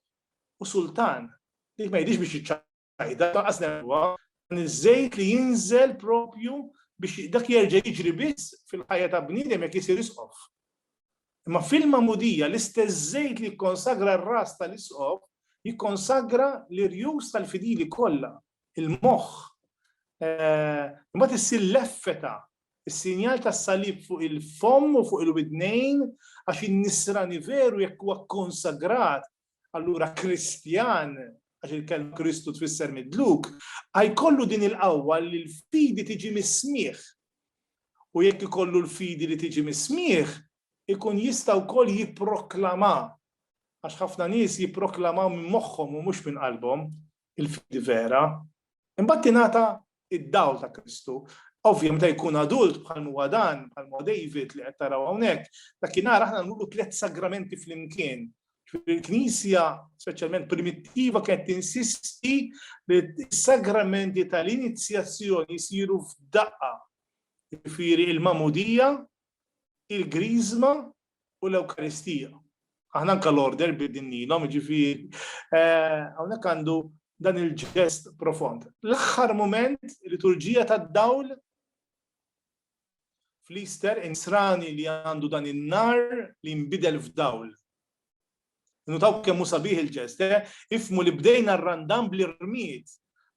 u sultan. Dik ma jgħidix biex iċċajda, qasna huwa iż-żejt li jinżel propju biex dak jerġa' jiġri biss fil-ħajja ta' bniedem jekk isir isqof. Imma fil-mamudija l-istess żejt li jikkonsagra r-ras tal-isqof jikkonsagra l-irjus tal-fidili kollha, il-moħħ. Imbagħad issir l-effeta, is-sinjal tas-salib fuq il-fomm u fuq il-widnejn għax in-nisrani veru jekk huwa konsagrat, allura Kristjan, għax il-kelma Kristu tfisser midluk, ħajkollu din il-qawwa li l-fidi tiġi mis-smigħ. U jekk ikollu l-fidi li tiġi mis-smigħ, ikun jista' wkoll jipproklama. Għax ħafna nies jipproklamaw minn moħħhom u mhux minn qalbhom il-fidi vera. Imbagħad tingħata id-dawl ta' Kristu. Ovvja meta jkun adult bħal huwa dan, bħal huwa David li qed taraw hawnhekk, dakinhar aħna nagħmlu 3 sagramenti flimkien. Il-Knisja, speċjalment primittiva, kienet tinsisti li s-sagramenti tal-inizjazzjoni jsiru f'daqqa. Jiġifieri il-mamudija, il-griżma u l-Ewkaristija. Aħna anke l-order bid-dinnilhom, jiġifieri hawnhekk għandu dan il-ġest profond. L-aħħar moment, il-liturġija tad-dawl fl-Easter insrani li għandu dan in-nar li jinbidel f'dawl. Nutaw kemm hu sabiħ il-ġest, ifmu li bdejna r-randam bl-irmiet.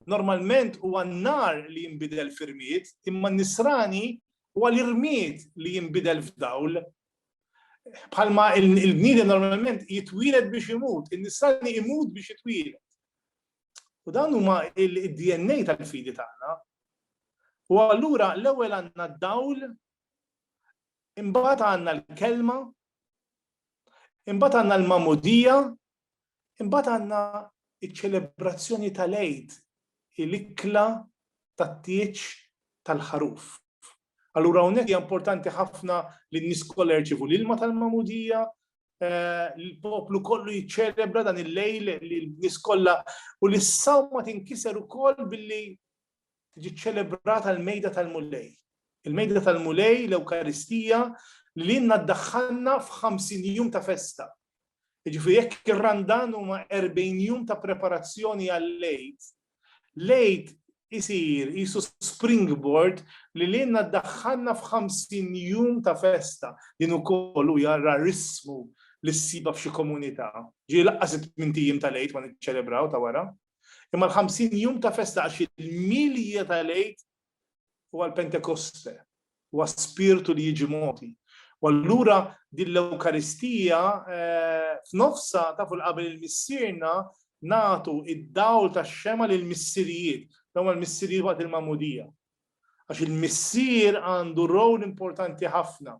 Normalment huwa n-nar li jinbidel f'irmiet, imma n-nisrani huwa l-irmiet li jinbidel f'dawl. Bħalma il-bniedem normalment jitwieled biex imut, in-nisrani imut biex jitwieled. U dan huma il-DNA tal-fidi tagħna. U allura l-ewwel għandna d-dawl, imbagħad għandna l-kelma, imbagħad għandna l-mamudija, imbagħad għandna iċ-ċelebrazzjoni tal-Eid, il-ikla tat-tieċ tal-ħaruf. Allura hawnhekk hija importanti ħafna li n-nies kollha jerċievu l-ilma tal-mamudija, il-poplu kollu jiċċelebra dan il-lejl li l-nies kollha u li s-sawma tinkiser ukoll billi tiġi ċċelebrata l-mejda tal-mulej. Il-mejda tal-mulej l-Ewkaristija li lilna ddaħħalna f'50 jum ta' festa. Jiġifieri jekk ir-randan huma 40 jum ta' preparazzjoni għall-Eid. L-Eid isir qisu springboard li lilna ddaħħalna f'50 jum ta' festa. Din ukoll jara rismu li ssiba f'xi komunità. Ġie laqqas 8 jiem tal-Eid ma niċċelebraw ta' wara. Imma l-50 jum ta' festa għax il-milja tal-Eid huwa l-Pentekoste, huwa spiritu li jiġi moti. U allura din l-Ewkaristija f'nofsa tafu l-qabel il-missierna nagħtu id-dawl tax-xema lill-missirijiet, dawn il-missirijiet waqt il-mamudija. Għax il-missier għandu rol importanti ħafna.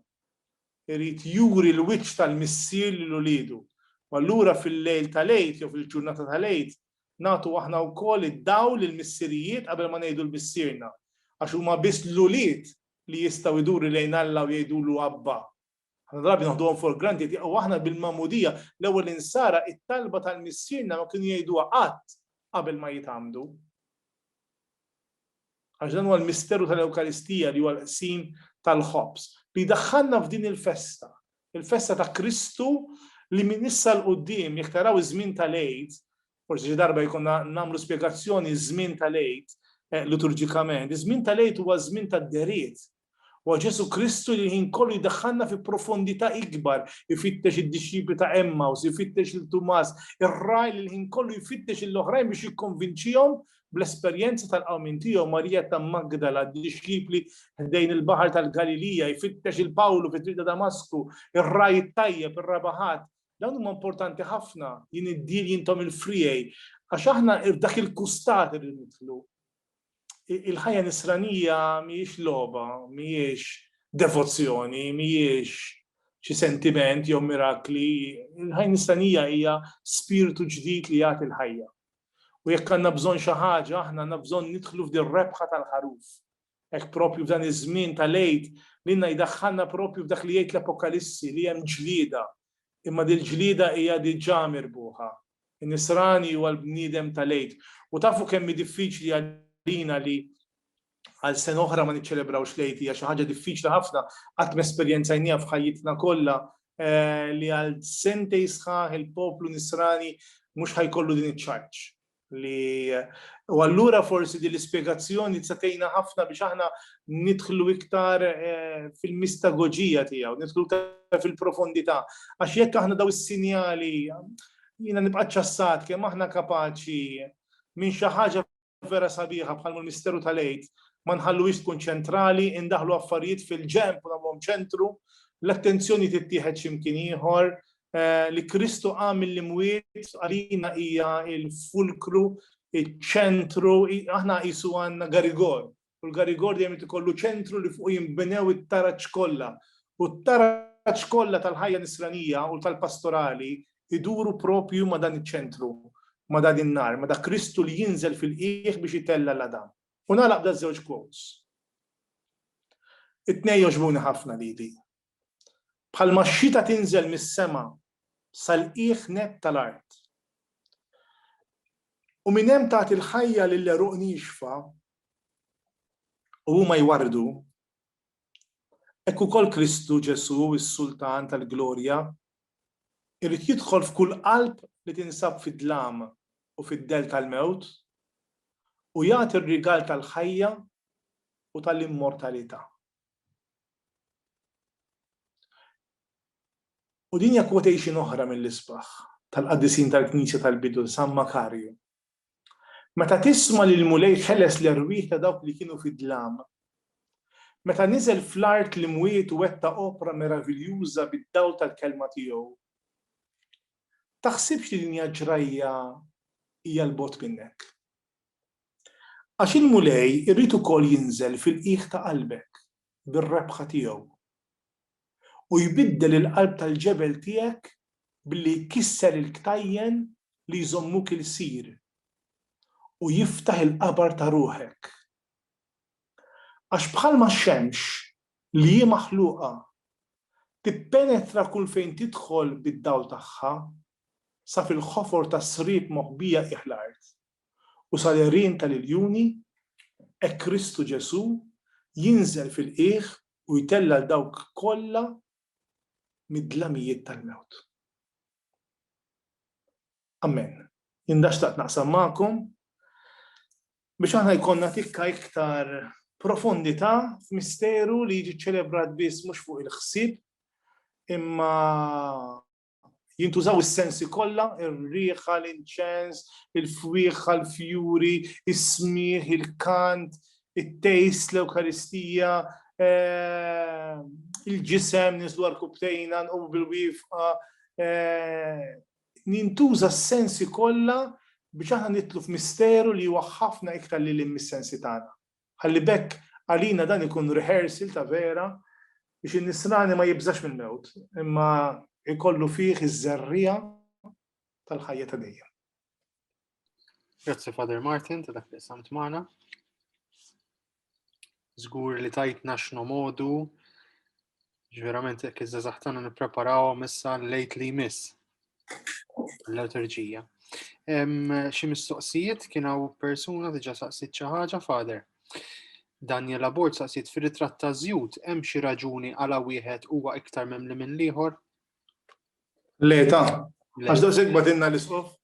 Irid juri l-wiċċ tal-missier lil uliedu. U allura fil-lejl tal-Eid jew fil-ġurnata tal-Eid nagħtu aħna wkoll id-dawl lill-missirijiet qabel ma ngħidu l-missierna. Għax huma biss l-ulied li jistgħu jduru lejn Alla u jgħidulu Abba. Ħafna drabi naħduhom for granted u aħna bil-mamudija l-ewwel insara it-talba tal-missierna ma kienu jgħiduha qatt qabel ma jitgħamdu. Għax dan huwa l-misteru tal-Ewkaristija li huwa l-qsim tal-ħobs li daħħalna f'din il-festa ta' Kristu li minn issa l-qudiem jekk taraw iż-żmien tal-Eid, forsi xi darba jkollna nagħmlu spjegazzjoni żmien tal-Eid liturġikament, iż-żmien tal-Eid huwa żmien tad-deriet. U Ġesu Kristu li ħin kollu jdaħħalna fi profondità ikbar, ifittex id-dixxipli ta' Emmaus, ifittex il-Tumas, ir-raj li ħin kollu jfittex l-oħrajn biex jikkonvinċihom bl-esperjenza tal-qawmin tiegħu Marija ta' Magdala, d-dixxipli ħdejn il-baħar tal-Galilija, jfittex il-Pawlu fit-triq ta' Damasku, ir-raj it-tajjeb, ir-rabaħat. Dawn huma importanti ħafna jien id-dil jintom il-frijej, għax aħna dak il-kustat li nidħlu. Il-ħajja nisranija mhijiex logħba, mhijiex devozzjoni, mhijiex xi sentiment jew mirakli. Il-ħajja nisranija hija spiritu ġdid li jagħti l-ħajja. U jekk għandna bżonn xi ħaġa, aħna għandna bżonn nidħlu f'din rebħa tal-ħaruf. Hekk propju f'dan iż-żmien tal-Eid li jdaħħalna propju f'dak li jgħid l-Apokalissi li hemm ġlieda. Imma din ġlieda hija diġà mirbuħa. In-nisrani huwa l-bniedem tal-Eid. U tafu kemm hi diffiċli għalina li għal sen oħra ma niċċelebrawx l-Eid hija xi ħaġa diffiċli ħafna qatt mesperjenzajniha f'ħajjitna kollha li għal sentej sħaħ il-poplu nisrani mhux ħajkollu din iċ-ċarċ. U allura forsi din l-ispjegazzjoni tagħtina ħafna biex aħna nidħlu iktar fil-mistagoġija tiegħu, nidħlu iktar fil-profondità. Għax jekk aħna daw is-sinjali jiena nibqa' ċassat kemm aħna kapaċi minn xi ħaġa vera sabiħa bħal misteru tal-Eid ma nħalluhiex tkun ċentrali, indaħlu affarijiet fil-ġenb u nagħmluhom ċentru, l-attenzjoni tittieħed x'imkien ieħor, li Kristu għamil l-imwiet għalina hija il-fulkru, il-ċentru, aħna qisu għandna Garigor. U l-Garigor dejjem ikollu ċentru li fuq jinbnew it-taraġġ kollha. U t-taraġġ kollha tal-ħajja nisranija u tal-pastorali iduru propju ma' dan iċ-ċentru, ma' dan in-nar, ma' da Kristu li jinżel fil-qiegħ biex jitella l-Adam. U nagħlaq da żewġ quotes. It-tnejn jogħġbuni ħafna lili. Bħalma x-xita tinżel mis-sema sal-qiegħ net tal-art. U minn hemm tagħti l-ħajja lill-eruq nixfa u huma jwardu, hekk ukoll Kristu Ġesu, is-Sultan tal-Glorja, irid jidħol f'kull qalb li tinsab fid-dlam u fid-del tal-mewt u jagħti r-rigal tal-ħajja u tal-immortalità. U din hija quotation oħra mill-isbaħ tal-qaddisin tal-Knisja tal-bidu San Makarju. Meta tisma' li l-mulej ħeles l-erwieħ ta' dawk li kienu fid-dlam, meta niżel fl-art l-imwiet u wetta opra meraviljuża bid-dawl tal-kelma tiegħu, taħsibx li din hija ġrajja hija l-bot minnek. Għax il-mulej irrid ukoll jinżel fil-qiegħ ta' qalbek bir-rebħa tiegħu u jbiddel il-qalb tal-ġebel tiegħek billi jkisser il-ktajjen li jżommuk il-sir u jiftaħ il-qabar ta' ruħek. Għax bħalma x-xemx li hi maħluqa tippenetra kull fejn tidħol bid-dawl tagħha sa fil-ħofor ta' sriep moħbija l-art u sal-għerien tal-iljuni hekk Kristu Ġesu jinżel fil-qiegħ u jtella l-dawk kollha mid-dlamijiet tal-mewt. Amen. Jindaxtaqt naqsam magħkom biex aħna jkollna tikka iktar profondità f'misteru li jiġi ċelebrat biss mhux fuq il-ħsieb imma jintużaw is-sensi kollha, ir-riħa, l-inċens, il-fwieħa, l-fjuri, is-smieħ, il-kant, it-tejst, l-Ewkaristija, il-ġisem niżlu għall-kubtejna nqomu bil-wifqa, nintuża s-sensi kollha biex aħna nitlu f'misteru li huwa ħafna iktar lil mis-sensi tagħna. Ħalli bekk għalina dan ikun rehearsal ta' vera biex in-nisrani ma jibżax mill-mewt, imma ikollu fih iż-żerrija tal-ħajja ta' dejjem. Grazzi Father Martin, ta' dak li samt magħna. Żgur li tajtna x'no modu, verament jekk iż-żazax tagħna nippreparawhom issa lejt li jmiss l-liturġija. Xi mistoqsijiet kien hawn persuna diġà saqsit xi ħaġa, Father. Daniela Bord saqsit fir-ritratt ta' Żjud hemm xi raġuni għala wieħed huwa iktar memli minn l-ieħor? Le ta' għax daqshekk badilna l-isqof.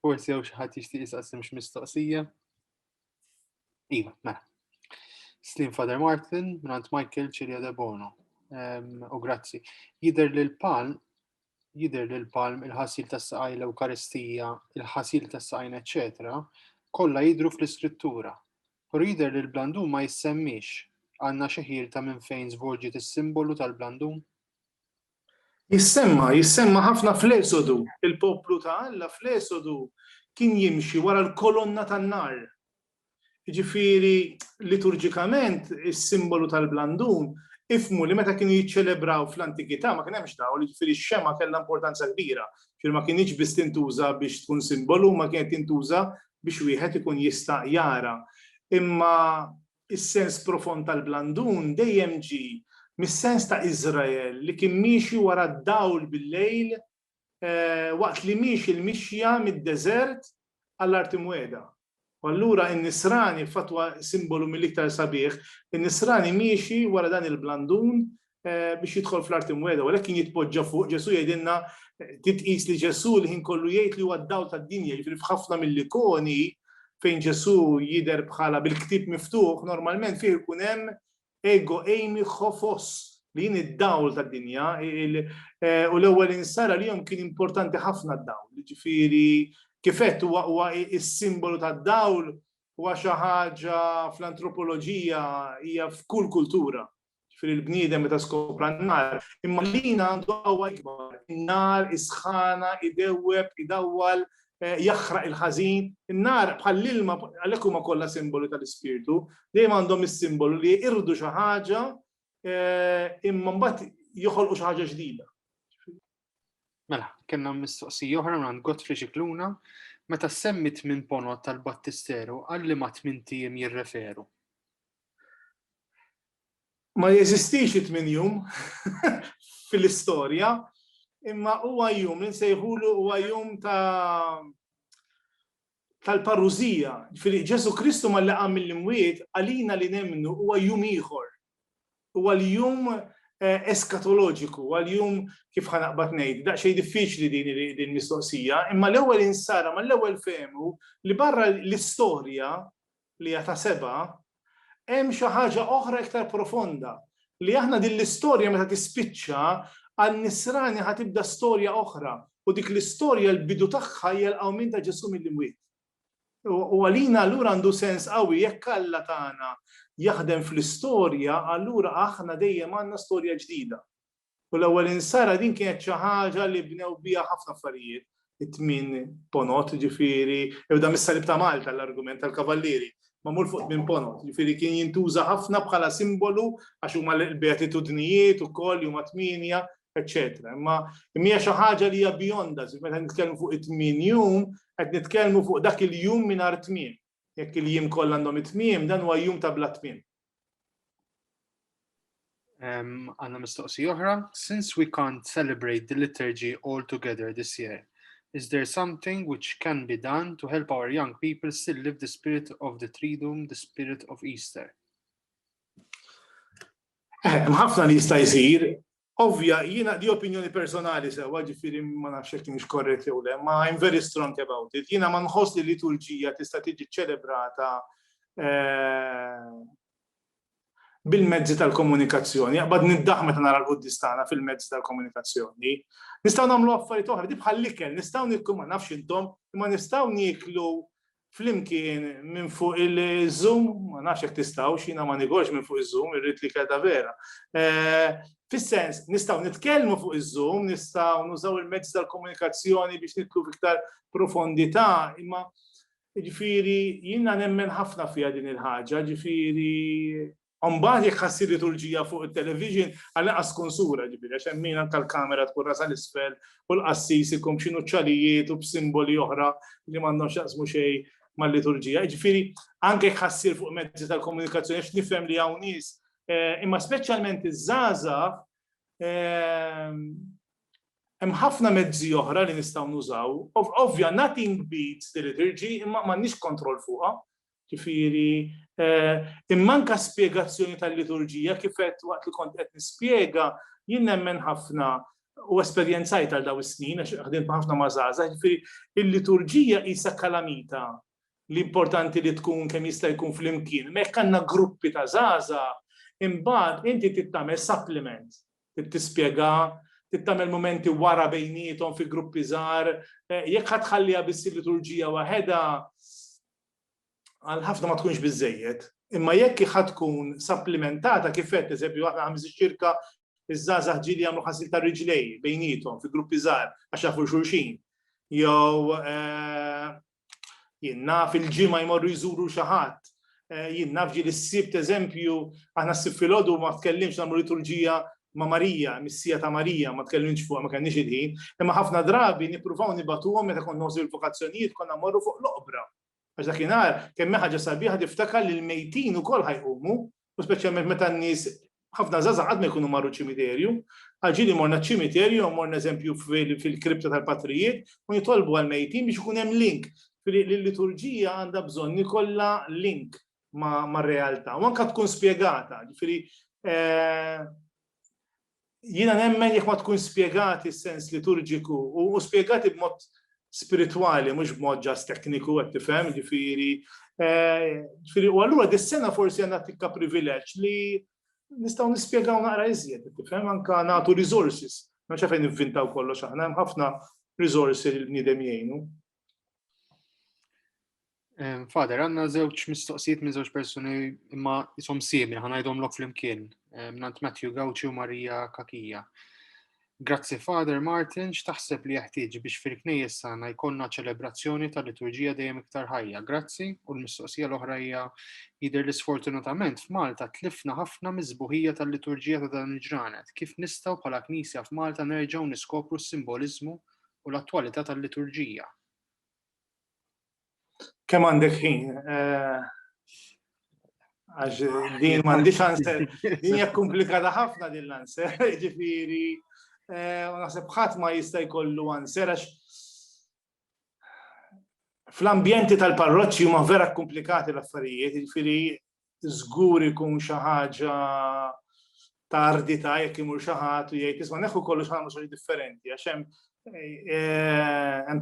Forsi hawn xi ħadd jixtieq jisaqsim x'mistoqsija. Iva, mela. Slim Father Martin, mingħand Michael Cilia de Bono. U grazzi. Jidher li l-palm il-ħasil tas-saqaj l-Ewkaristija, il-ħasil tas-saqajn eċetera, kollha jidhru fl-iskrittura. Però jidher li l-blandum ma jissemmix. Għandna xi ħielta minn fejn żvolġiet is-simbolu tal-blandum? Jissemma ħafna fl-Esodu. Il-poplu ta' Alla fl-Esodu kien jimxi wara l-kolonna tan-nar. Jiġifieri liturġikament is-simbolu tal-blandum ifmu li meta kienu jiċċelebraw fl-antikità ma kien hemmx dawl, jiġifieri x-xema kellha importanza kbira. Ġifieri ma kienx biss tintuża biex tkun simbolu, ma kienet tintuża biex wieħed ikun jista' jara. Imma is-sens profond tal-blandun dejjem ġi mis-sens ta' Iżrael li kien miexi wara d-dawl bil-lejl waqt li miexi l-mixja mid-deżert għall-Arti Mweda. U allura n-nisrani fatwa simbolu mill-iktar sabiħ, n-nisrani miexi wara dan il-blandun biex jidħol fl-Arti Mweda, wara kien jitpoġġa fuq Ġesu jgħidilna titqis li Ġesu li ħin kollu jgħid li huwa d-dawl tad-dinja, jiġifieri f'ħafna mill-ikoni fejn Ġesu jidher bħala bil-ktieb miftuħ, normalment fih ikun hemm ego eimi ħofos li jien id-dawl tad-dinja u l-ewwel insara li jom kien importanti ħafna d-dawl. Jiġifieri kifet huwa is-simbolu tad-dawl huwa xi ħaġa fl-antropoloġija hija f'kull kultura. Jiġifieri l-bniedem meta skopra n-nar, imma lina għandu qawwa ikbar. In-nar isħana, idewweb, idawwal, jaħraq il-ħażin. In-nar bħall-ilma għalhekk huma kollha simbolu tal-Ispirtu, dejjem għandhom is-simbolu li jirdu xi ħaġa imma mbagħad joħolqu xi ħaġa ġdida. Mela, kellna mistoqsija oħra minn Godfrey Xikluna, meta semmit minn ponot tal-Battisteru għal liema tmien tiem jirreferu. Ma jeżistix it-tmien jum fil-istorja, imma huwa jum li nsejħulu huwa jum tal-parużija. Ġifieri Ġesu Kristu ma laqa mill-imwiet għalina li nemmnu huwa jum ieħor. Huwa l-jum eskatoloġiku, għal-jum kif ħanaqbad ngħid, daqsxejn diffiċli din mistoqsija, imma l-ewwel insara, ma l-ewwel fehmu li barra l-istorja li hija ta' seba' hemm xi ħaġa oħra iktar profonda li aħna din l-istorja meta tispiċċa għan-nisrani ħatibda storja oħra u dik l-istorja l-bidu tagħha hija l-qawmin ta' Ġesu mill-imwiet. U għalina allura għandu sens qawwi jekk Alla tagħna jaħdem fl-istorja, allura aħna dejjem għandna storja ġdida. U l-ewwel insara din kienet xi ħaġa li bnew biha ħafna affarijiet. It-tmien ponot, ġifieri, ebda mis-salib ta' Malta l-argument tal-kavallieri, magħmul fuq tmien ponot, ġifieri kien jintuża ħafna bħala simbolu għax huma l-beatitudnijiet ukoll huma tminja, eccetera. Imma hija xi ħaġa li hija beyond us, meta nitkellmu fuq it-tmien jum, qed nitkellmu fuq dak il-jum mingħajr tmiem. Jekk il-jiem kollha għandhom it-tmiem, dan huwa jum ta' bla tmiem. Għandna mistoqsija oħra. Since we can't celebrate the liturgy all together this year, is there something which can be done to help our young people still live the spirit of the Triduum, the spirit of Easter? Ħafna li jista' jsir. Ovvja, jiena di opinjoni personali sewwa, ġifieri ma nafx hekk kienx korrett jew le, ma I'm very strong about it. Jiena ma nħoss li liturġija tista' tiġi ċċelebrata bil-mezzi tal-komunikazzjoni. Jaqbad niddaħ meta nara l-Buddistana fil-mezzi tal-komunikazzjoni. Nistgħu nagħmlu affarijiet oħra, di bħall-ikel, nistgħu niklu ma nafx intom, imma nistgħu nieklu flimkien minn fuq il-Zoom, ma nafx hekk tistgħu, x'jiena ma nigolx minn fuq iż-Zoom, irrid li kelda vera. Fis-sens, nistgħu nitkellmu fuq iż-Zoom, nistgħu nużaw il-mezzi tal-komunikazzjoni biex nidħlu fiktar profondità, imma ġifieri jiena nemmen ħafna fiha din il-ħaġa, ġifieri Mbagħad jekk ħassir liturġija fuq it-television għal-inqas tkun sura ġifieri għax hemm min anke l-kamera tkun rasa l-isfel u l-qassis ikom xi nuċċalijiet u b'simboli oħra li m'għandhomx jaqsmu xejn mal-liturġija. Ġifieri anke jekk ħassir fuq mezzi tal-komunikazzjoni għax nifhem li hawn nies imma speċjalment iż-żgħażagħ hemm ħafna mezzi oħra li nistgħu nużaw. Ovvja nothing beats the liturgy imma m'għandniex kontroll fuqha. Ġifieri imma anke spjegazzjoni tal-liturġija kif qed waqt li kont qed nispjega jien nemmen ħafna u esperjenzajt għal dawn is-snin għax ħdimt ħafna ma' żgħażagħ, ġifieri il-liturġija qisha kalamita l-importanti li tkun kemm jista' jkun flimkien. Hekk għandna gruppi ta' żgħażagħ imbagħad inti trid tagħmel supplement, trid tispjega, trid tagħmel momenti wara bejniethom fi gruppi żgħar, jekk ħadd tħalliha biss il-liturġija waħedha għal ħafna ma tkunx biżżejjed, imma jekk ħadd tkun supplementata kif qed eżempju aħna ħames ix-xirka iż-żgħażagħ ġieli jagħmlu ħasil ta' riġlej bejniethom fi gruppi żgħar għax jafu xulxin. Jew jien naf il-ġimgħa jmorru jżuru xi ħadd. Jien naf ġieli s-sibt eżempju aħna s-sibt filgħodu ma tkellimx nagħmlu liturġija ma' Marija, missija ta' Marija, ma tkellimx fuqha ma kenniex il-ħin, imma ħafna drabi nippruvaw nibagħtuhom meta konna nħossu l-vokazzjonijiet konna mmorru fuq l-oqbra. Għax dakinhar kemm ħaġa sabiħa tiftakar li l-mejtin ukoll ħajqumu, u speċjalment meta n-nies ħafna żgħażagħ qatt ma jkunu marru ċimiterju, ġieli morna ċ-ċimiterju u morna eżempju fil-kripta tal-Patrijiet u nitolbu għall-mejtin biex ikun hemm link. L-liturġija għandha bżonn ikollha link mar-realtà u anke tkun spjegata. Ġifieri jiena nemmen jekk ma tkun spjegati s-sens liturġiku u spjegati b'mod spirituali, mhux b'mod ġast tekniku qed tifhem, ġifieri u allura dis-sena forsi għandna tikka privileġġ li nistgħu nispjegaw naqra iżjed, qed tifhem anke nagħtu resources. Ma nafx fejn nivvintaw kollox aħna, hemm ħafna resources li bniedem jgħinu. Father, għandna żewġ mistoqsijiet minn żewġ persuni imma ishom simili ħanajdhomlok flimkien mingħand Matthew Gawci u Marija Kakija. Grazzi Father Martin, x'taħseb li jeħtieġ biex fil-knejjes tagħna jkollna ċelebrazzjoni tal-liturġija dejjem iktar ħajja. Grazzi, u l-mistoqsija l-oħra hija jidher li sfortunatament f'Malta tlifna ħafna miżbuħija tal-liturġija ta' dan il-ġranet. Kif nistgħu bħala Knisja f'Malta nerġgħu niskopru s-simboliżmu u l-attwalità tal-liturġija? Kemm għandek ħin? Għax din m'għandix answer, din hija komplikata ħafna din l-answer, ġifieri u naħseb ħadd ma jista' jkollu answer għax fl-ambjenti tal-parroċċi huma vera komplikati l-affarijiet, jiġifieri żgur ikun xi ħaġa ta' ardità jekk imur xi ħadd u jgħid isma' neħu kollox ħagħmlu xi differenti għax hemm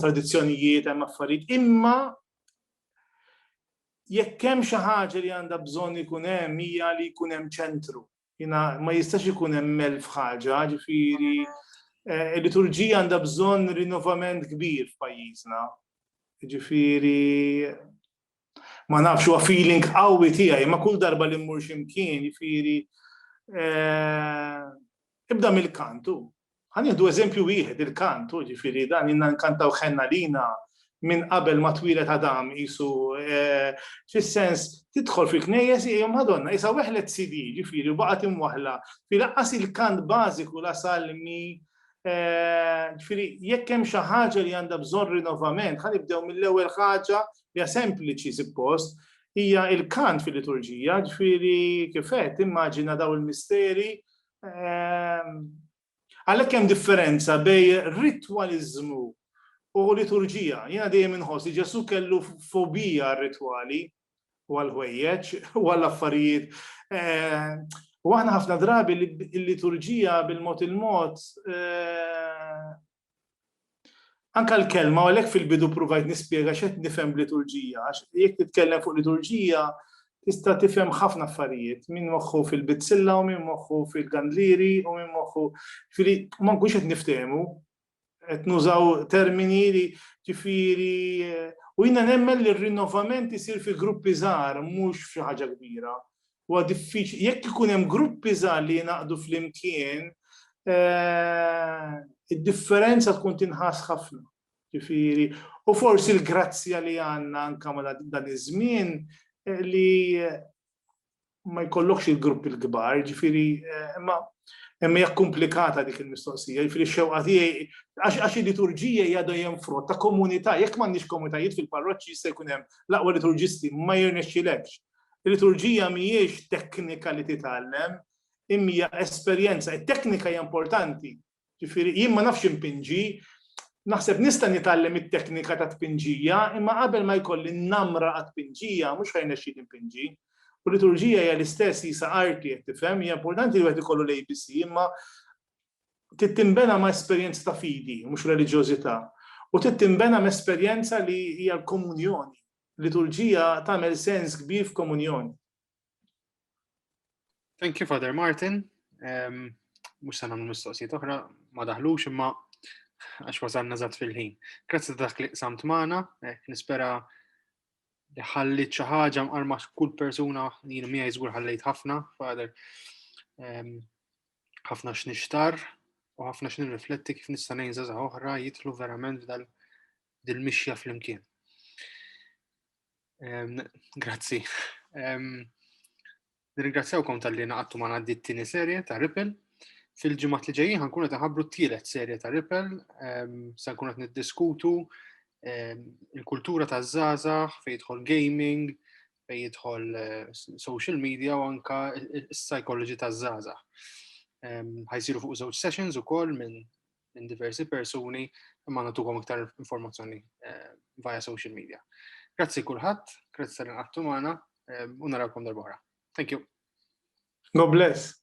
tradizzjonijiet, hemm affarijiet, imma jekk hemm xi ħaġa li għandha bżonn ikun hemm hija li jkun hemm ċentru. Ma jistax ikun hemm elf ħaġa, ġifieri il-liturġija għandha bżonn rinnovament kbir f'pajjiżna. Ġifieri ma nafx huwa feeling qawwi tiegħi, ma kull darba li mmur x'imkien, ġifieri ibda mill-kantu. Ħanieħdu eżempju wieħed il-kantu, ġifieri dan inna nkantaw ħenna lina minn qabel ma twilet Adam qisu fis-sens tidħol fil-knejjes Madonna issa weħlet CD ġifieri u baqgħet imwaħla fil-laqqas il-kant bażiku la salmi ġifieri jekk hemm xi ħaġa li għandha bżonn rinnovament ħanibdew mill-ewwel ħaġa li hija sempliċi suppost hija il-kant fil-liturġija ġifieri kif qed immaġina daw il-misteri għalhekk hemm differenza bejn ritwaliżmu u liturġija. Jiena dejjem inħoss li Ġesu kellu fobija għar-ritwali u għall-ħwejjeġ u għall-affarijiet. U aħna ħafna drabi l-liturġija bil-mod il-mod anke l-kelma u għalhekk fil-bidu provajt nispjega x'qed nifhem b'liturġija. Għax jekk titkellem fuq liturġija tista' tifhem ħafna affarijiet min moħħu fil-bitzilla u min moħħu fil-gandlieri u min moħħu ma nkunx qed niftehmu. Qed nużaw termini li ġifieri u jiena nemmen li r-rinnovament isir fi gruppi żgħar mhux f'xi ħaġa kbira. Huwa diffiċli jekk ikun hemm gruppi żgħar li jingħaqdu flimkien id-differenza tkun tinħass ħafna. Ġifieri u forsi l-grazzja li għandna anke ma' dan iż-żmien li ma jkollokx il-grupp il-kbar, ġifieri imma hija komplikata dik il-mistoqsija, ġifieri x-xewqa tiegħi għax il-liturġija hija dejjem frott ta' komunità, jekk m'għandniex komunitajiet fil-parroċċi jista' jkun hemm l-aqwa liturġisti ma jirnexxilekx. Il-liturġija mhijiex teknika li titgħallem, imma hija esperjenza. Il-teknika hija importanti. Ġifieri jien ma nafx impinġi, naħseb nista' nitgħallem it-teknika ta' tpinġija, imma qabel ma jkolli namra għat tpinġija mhux ħajnexxi impinġi. U liturġija hija l-istess jisa arti qed tifhem, hija importanti li wieħed ikollu l-ABC, imma tittinbena ma' esperjenza ta' fidi, mhux reliġjożità. U tittinbena ma' esperjenza li hija l-komunjoni. Liturġija tagħmel sens kbir f'komunjoni. Thank you, Father Martin. Mhux se nagħmlu mistoqsijiet oħra, ma daħlux imma għax wasalna żgħat fil-ħin. Grazzi ta' dak li qsamt magħna, nispera li ħallit xi ħaġa mqarma kull persuna jien miegħi żgur ħallejt ħafna, Father. Ħafna x'nixtar u ħafna x'nirrifletti kif nista' ngħin żgħażagħ oħra jidħlu verament dil-mixja flimkien. Grazzi. Nirringrazzjawkom tal-li naqadtu magħna d-tieni serje ta' Ripple. Fil-ġimgħat li ġejjin ħankunu qed naħabbru t-tielet serje ta' Ripple, se nkunu qed niddiskutu il-kultura taż-żgħażagħ fejn jidħol gaming, fejn jidħol social media u anke is-psychology taż-żgħażagħ. Ħajsiru fuq żewġ sessions ukoll minn diversi persuni imma nagħtukom iktar informazzjoni via social media. Grazzi kulħadd, grazzi tal-inqattu magħna u narawkom darb'oħra. Thank you. God bless.